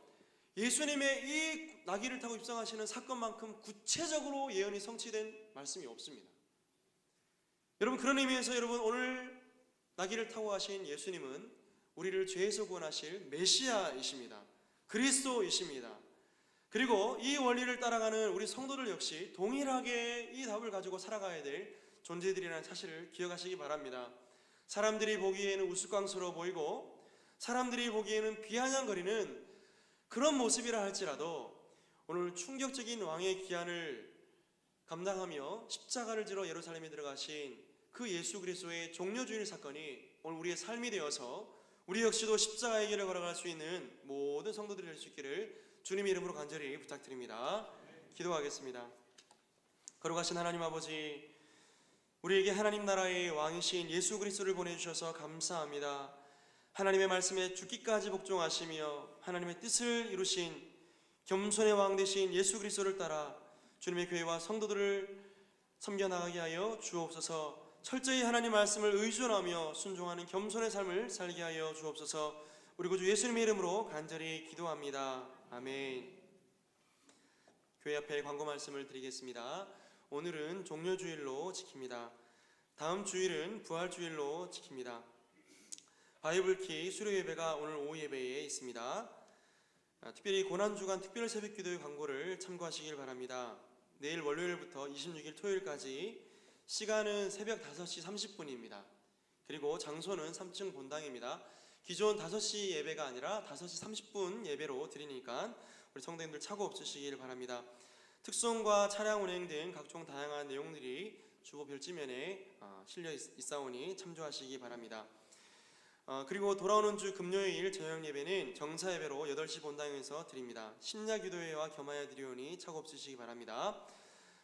예수님의 이 나귀를 타고 입성하시는 사건만큼 구체적으로 예언이 성취된 말씀이 없습니다. 여러분, 그런 의미에서 여러분 오늘 나귀를 타고 가신 예수님은 우리를 죄에서 구원하실 메시아이십니다. 그리스도이십니다. 그리고 이 원리를 따라가는 우리 성도들 역시 동일하게 이 답을 가지고 살아가야 될 존재들이라는 사실을 기억하시기 바랍니다. 사람들이 보기에는 우스꽝스러워 보이고 사람들이 보기에는 비아냥거리는 그런 모습이라 할지라도 오늘 충격적인 왕의 기한을 감당하며 십자가를 지러 예루살렘에 들어가신 그 예수 그리스도의 종려주일 사건이 오늘 우리의 삶이 되어서 우리 역시도 십자가의 길을 걸어갈 수 있는 모든 성도들이 될 수 있기를 주님의 이름으로 간절히 부탁드립니다. 기도하겠습니다. 거룩하신 하나님 아버지, 우리에게 하나님 나라의 왕이신 예수 그리스도를 보내주셔서 감사합니다. 하나님의 말씀에 죽기까지 복종하시며 하나님의 뜻을 이루신 겸손의 왕 되신 예수 그리스도를 따라 주님의 교회와 성도들을 섬겨나가게 하여 주옵소서. 철저히 하나님 말씀을 의존하며 순종하는 겸손의 삶을 살게 하여 주옵소서. 우리 구주 예수님의 이름으로 간절히 기도합니다. 아멘. 교회 앞에 광고 말씀을 드리겠습니다. 오늘은 종려주일로 지킵니다. 다음 주일은 부활주일로 지킵니다. 바이블키 수료 예배가 오늘 오후 예배에 있습니다. 특별히 고난주간 특별 새벽기도의 광고를 참고하시길 바랍니다. 내일 월요일부터 26일 토요일까지 시간은 새벽 5시 30분입니다. 그리고 장소는 3층 본당입니다. 기존 5시 예배가 아니라 5시 30분 예배로 드리니까 우리 성도님들 착오 없으시길 바랍니다. 특송과 차량 운행 등 각종 다양한 내용들이 주보 별지면에 실려 있사오니 참조하시기 바랍니다. 그리고 돌아오는 주 금요일 저녁 예배는 정사 예배로 8시 본당에서 드립니다. 심야 기도회와 겸하여 드리오니 착오 없으시기 바랍니다.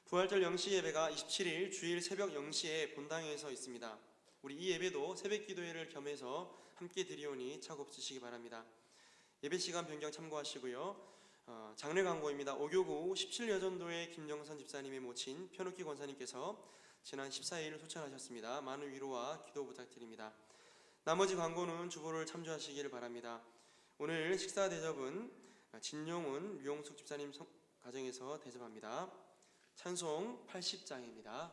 부활절 영시 예배가 27일 주일 새벽 0시에 본당에서 있습니다. 우리 이 예배도 새벽 기도회를 겸해서 함께 드리오니 착오 없으시기 바랍니다. 예배 시간 변경 참고하시고요. 장례 광고입니다. 오교구 17여전도의 김정선 집사님의 모친 편욱기 권사님께서 지난 14일 소천하셨습니다. 많은 위로와 기도 부탁드립니다. 나머지 광고는 주보를 참조하시기를 바랍니다. 오늘 식사 대접은 진용훈, 류용숙 집사님 가정에서 대접합니다. 찬송 80장입니다.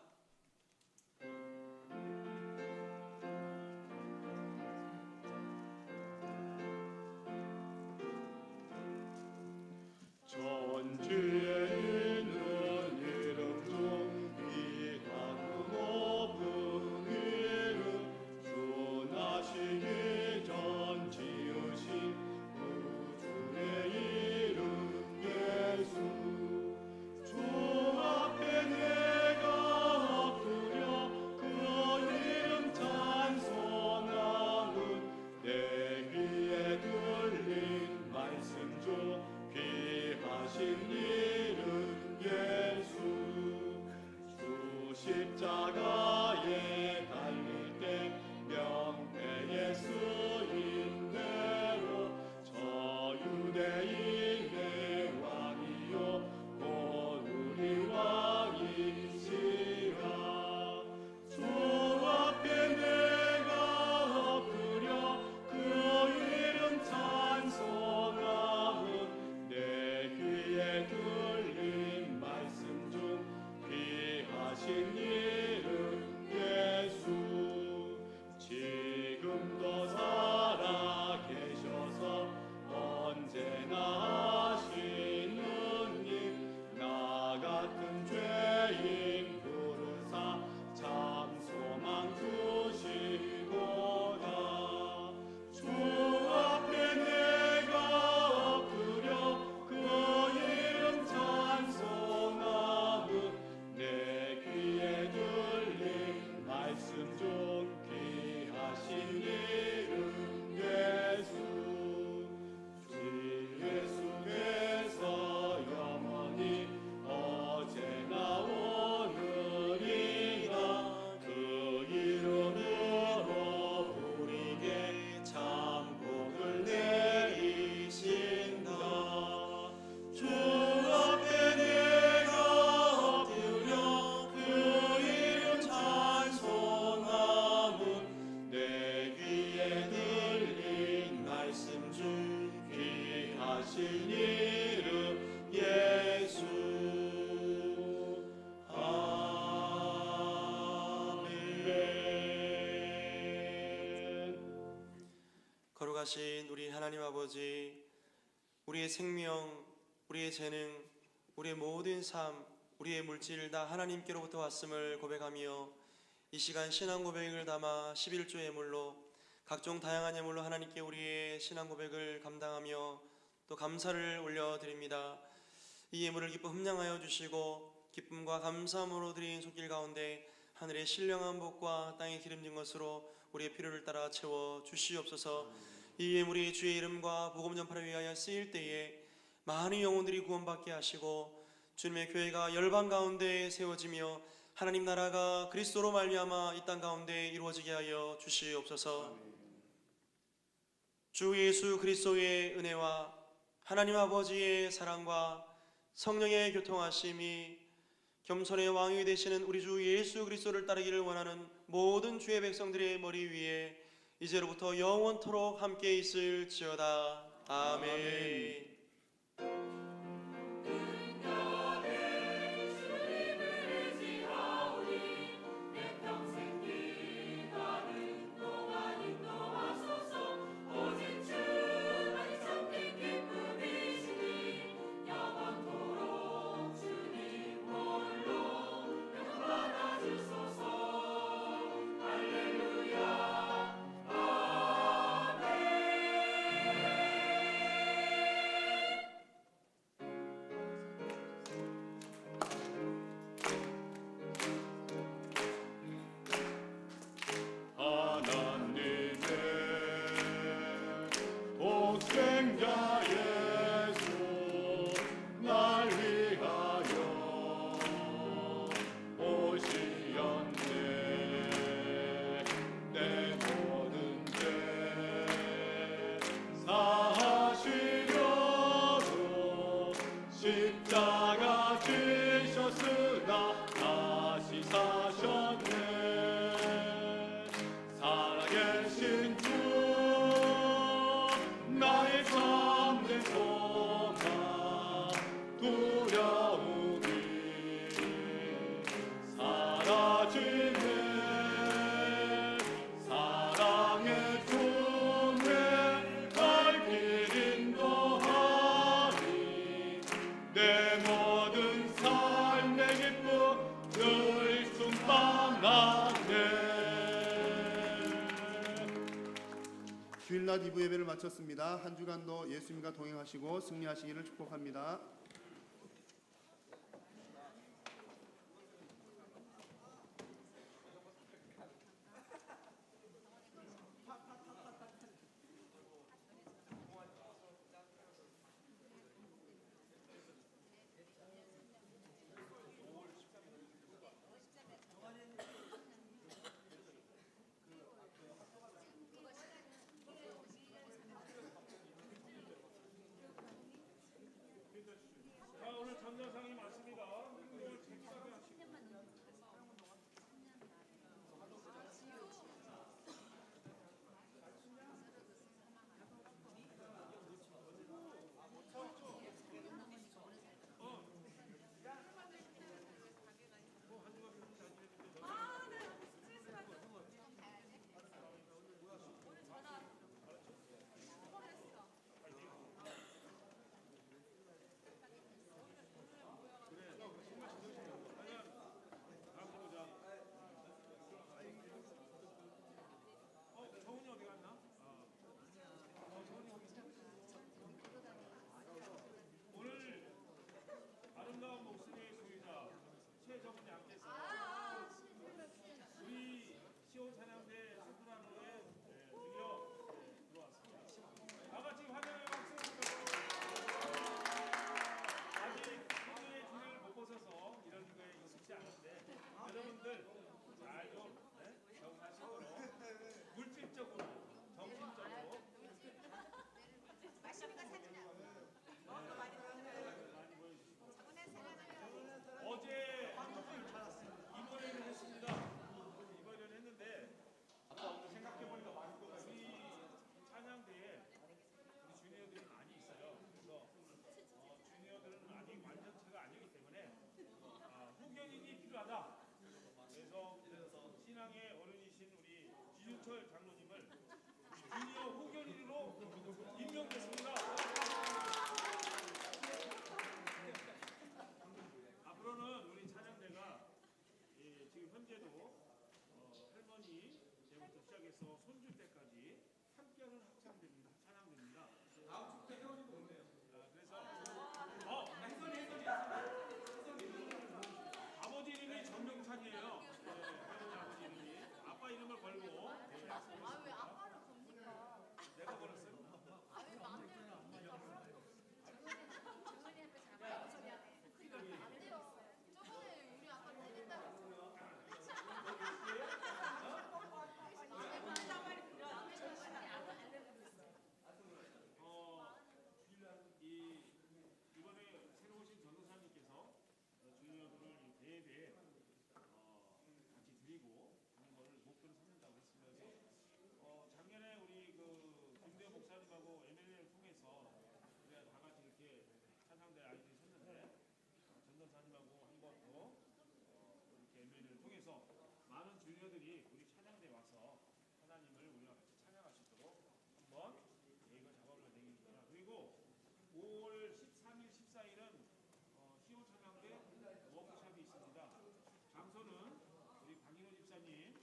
전주에 있는 이름 중 귀하고 높은 이름 주 나시기 전 지으신 구주의 이름 예수 주 앞에 내가 엎드려 그 이름 찬송하는 내 귀에 들린 말씀 중 귀하신 이름 예수 주 십자가에 달릴 때 명패에 쓰인 대로 저 유대인의 왕이요 곧 우리 왕이시라 주 앞에 내가 엎드려 그 이름 찬송하는 내 귀에 들린 말씀 중 귀하신 이름 예수 지금도 살아 계셔서 언제나 하시는 일 나 같은 죄인 부르사 참 소망 주시고다 주 앞에 내가 엎드려 그 이름 찬송하는 내 귀에 들린 말씀 중 귀하신 이름 예수 주 예수께서 영원히 어제나 오늘이나 그 이름으로 우리에게 참 복을 내리신다 주 앞에 내가 엎드려 그 이름 찬송하는 내 귀에 들린 말씀 중 귀하신 이름 예수 아멘. 거룩하신 우리 하나님 아버지, 우리의 생명, 우리의 재능, 우리의 모든 삶, 우리의 물질 다 하나님께로부터 왔음을 고백하며 이 시간 신앙 고백을 담아 11조 예물로 각종 다양한 예물로 하나님께 우리의 신앙 고백을 감당하며 또 감사를 올려드립니다. 이 예물을 기뻐 흠량하여 주시고 기쁨과 감사함으로 드린 손길 가운데 하늘의 신령한 복과 땅의 기름진 것으로 우리의 필요를 따라 채워 주시옵소서. 이 예물이 주의 이름과 복음 전파를 위하여 쓰일 때에 많은 영혼들이 구원받게 하시고 주님의 교회가 열방 가운데 세워지며 하나님 나라가 그리스도로 말미암아 이 땅 가운데 이루어지게 하여 주시옵소서. 주 예수 그리스도의 은혜와 하나님 아버지의 사랑과 성령의 교통하심이 겸손의 왕이 되시는 우리 주 예수 그리스도를 따르기를 원하는 모든 주의 백성들의 머리 위에 이제로부터 영원토록 함께 있을지어다. 아멘. 내 평생 기다는 동안 인도하소서. 독생자 예수 날 위하여 오시었네. 내 모든 죄 사하시려고 십자가 지셨으나 다시 사셨네. 살아계신 주 나의 참된 소망 두려움이 사라지네. 사랑의 품에 갈 길 인도하니 내 모든 삶의 기쁨 늘 숨방하네. 주일낮 2부 예배를 마쳤습니다. 한 주간도 예수님과 동행하시고 승리하시기를 축복합니다. 오늘 전자상이 많습니다. 이걸 책상에 하시고. 정훈이 어디 갔나? 오늘 아름다운 목소리의 소유자 최정훈 양께서 우리 시온 찬양대 소프라노에 드디어 들어왔습니다. 다 같이 환영의 박수 부탁드립니다. 아직 소유의 진행을 못 벗어서 이런 거에 익숙지 않은데 여러분들 잘좀 적응하시도록 물질적으로, 정신적으로 어제 이번에는 했습니다. 이번에는 했는데 아까 오늘 생각해보니까 우리 찬양대에 우리 주니어들이 많이 있어요. 그래서 주니어들은 아직 완전체가 아니기 때문에 후견인이 필요하다. 그래서 신앙의 어른이신 우리 지준철 장로님을 주니어 후견인으로 임명했습니다. 앞으로는 우리 찬양대가 지금 현재도 할머니 때부터 시작해서 손주 때까지 함께하는 합창대입니다. 찬양대입니다. 다음 주부터 회원님도 오네요. 그래서 아버지 이름이 전명찬이에요. 할머니 아버지 이름이 아빠 이름을 걸고 왜 아빠를 겁니까? 내가 걸었어요. 왜 마음대로 안 돼요? 주머니한테 잡아요. 안 돼요. 저번에 우리 아빠 때린다고 했잖아요. 이번에 새로 오신 전도사님께서 주니어들을 대회에 같이 드리고 하는 것을 목표로 삼는다고 했습니다. 그래서 작년에 우리 김대 목사님하고 ML을 통해서 우리가 다 같이 이렇게 찬양대 아이들이 섰는데 전도사님하고 한 번 더 이렇게 ML을 통해서 많은 주니어들이 우리 찬양대 와서 하나님을 우리가 같이 찬양할 수 있도록 한번 계획을 잡아볼 계획입니다. 그리고 5월 13일, 14일은 시온 찬양대 워크숍이 있습니다. 장소는 우리 강인호 집사님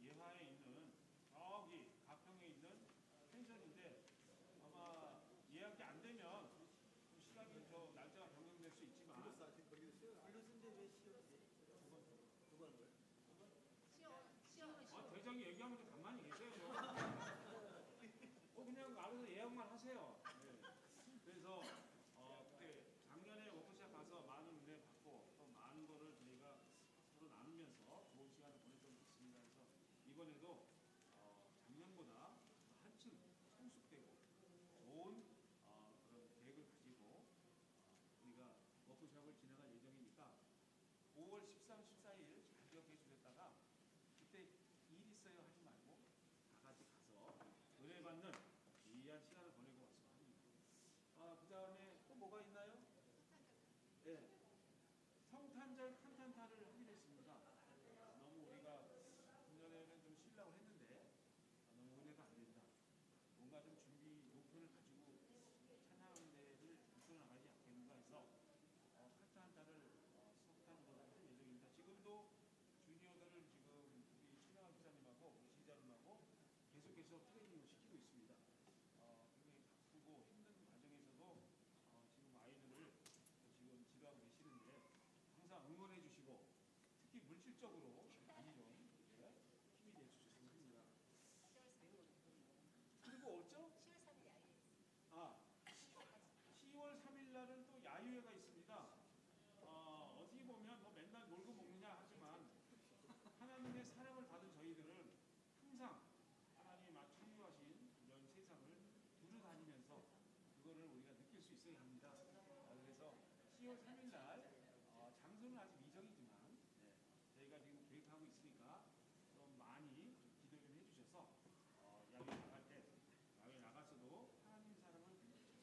예화에 있는 저기 가평에 있는 펜션인데 아마 예약이 안 되면 좀 시간이 날짜가 변경될 수 있지만 대장이 얘기하면 좀 가만히 계세요. 그냥 알아서 예약만 하세요. 이번에도 작년보다 한층 성숙되고 좋은 그런 계획을 가지고 우리가 워크숍을 진행할 예정이니까 5월 13, 14일 잘 기억해 주셨다가 그때 일 있어요 하지 말고 다 같이 가서 은혜 받는 귀한 시간을 보내고 왔으면 합니다. 그 다음에 또 뭐가 있나요? 네. 성탄절 칸탄타를 하기로 했습니다. 너무 우리가 금년에는 좀 쉬려고 했는데 너무 은혜가 안 된다. 뭔가 좀 준비 목표를 가지고 찬양대를 이끌어 나가지 않겠는가 해서 칸탄타를 성탄절을 할 예정입니다. 지금도 주니어들을 지금 우리 신영환 기사님하고 우리 지자님하고 계속해서 트레이닝을 시키고 있습니다. 굉장히 바쁘고 힘든 과정에서도 지금 아이들을 지금 지도하고 계시는데 항상 응원해 주시고 특히 물질적으로 많이 좀 힘이 돼 주셨으면 합니다. 그리고 어쩌? 10월 3일 날은 또 야유회가 있습니다. 어떻게 보면 뭐 맨날 놀고 먹느냐 하지만 하나님의 사랑을 받은 저희들은 항상 하나님이 창조하신 이런 세상을 두루 다니면서 그거를 우리가 느낄 수 있어야 합니다. 그래서 10월 3일 날 장소는 아직 미정이지만 저희가 지금 계획하고 있으니까 좀 많이 기도 좀 해주셔서 야외 나갈 때 야외 나가서도 하나님 사랑을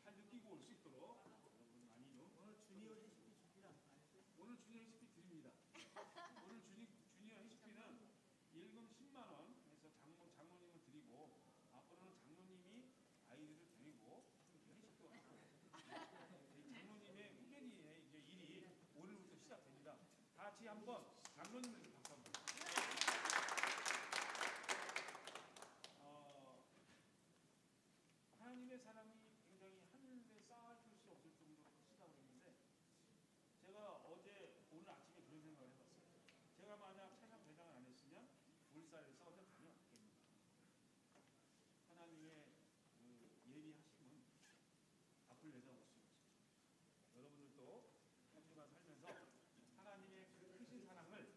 잘 느끼고 올 수 있도록 여러분 많이 좀 오늘 주니어 해시피 준비를 안 했어요? 오늘 주니어 해시피 드립니다. 오늘 주니어 해시피는 1금 10만 원 해서 장모님을 드리고 앞으로는 장모님이 아이들을 데리고 해시도 하고 장모님의 후배니의 이제 일이 오늘부터 시작됩니다. 다 같이 한번 장로님을 박수 한번. 하나님의 사랑이 굉장히 하늘에 쌓아줄 수 없을 정도로 크시다고 했는데 제가 오늘 아침에 그런 생각을 해봤어요. 제가 만약 찬양 배당을 안 했으면 울산에서 어디 가면 왔겠는가. 하나님의 그 예비하심은 앞을 내다볼 수 있죠. 여러분들도 한 주간 살면서 하나님의 그 크신 사랑을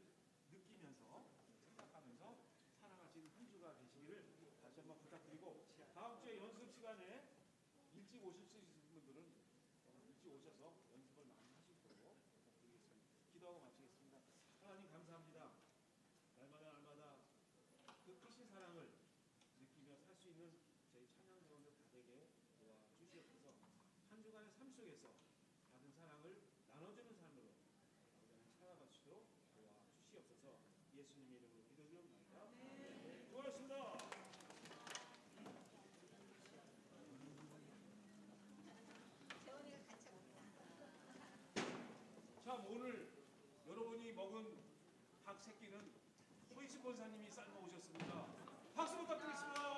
느끼면서 생각하면서 살아가시는 한 주가 되시기를 다시 한번 부탁드리고 다음 주에 연습 시간에 일찍 오실 수 있는 분들은 일찍 오셔서 연습을 많이 하시도록 부탁드리겠습니다. 기도하고 마치겠습니다. 하나님 감사합니다. 날마다 그 크신 사랑을 느끼며 살 수 있는 저희 찬양대원들 다 되게 도와주시옵소서. 한 주간의 삶 속에서 받은 사랑을 나눠주는 삶으로 살아갈 수 있도록 도와주시옵소서. 예수님의 이름으로 기도드립니다. 네. 수고하셨습니다. 참 오늘 여러분이 먹은 닭 새끼는 소희신 권사님이 삶아 오셨습니다. 박수 부탁드리겠습니다.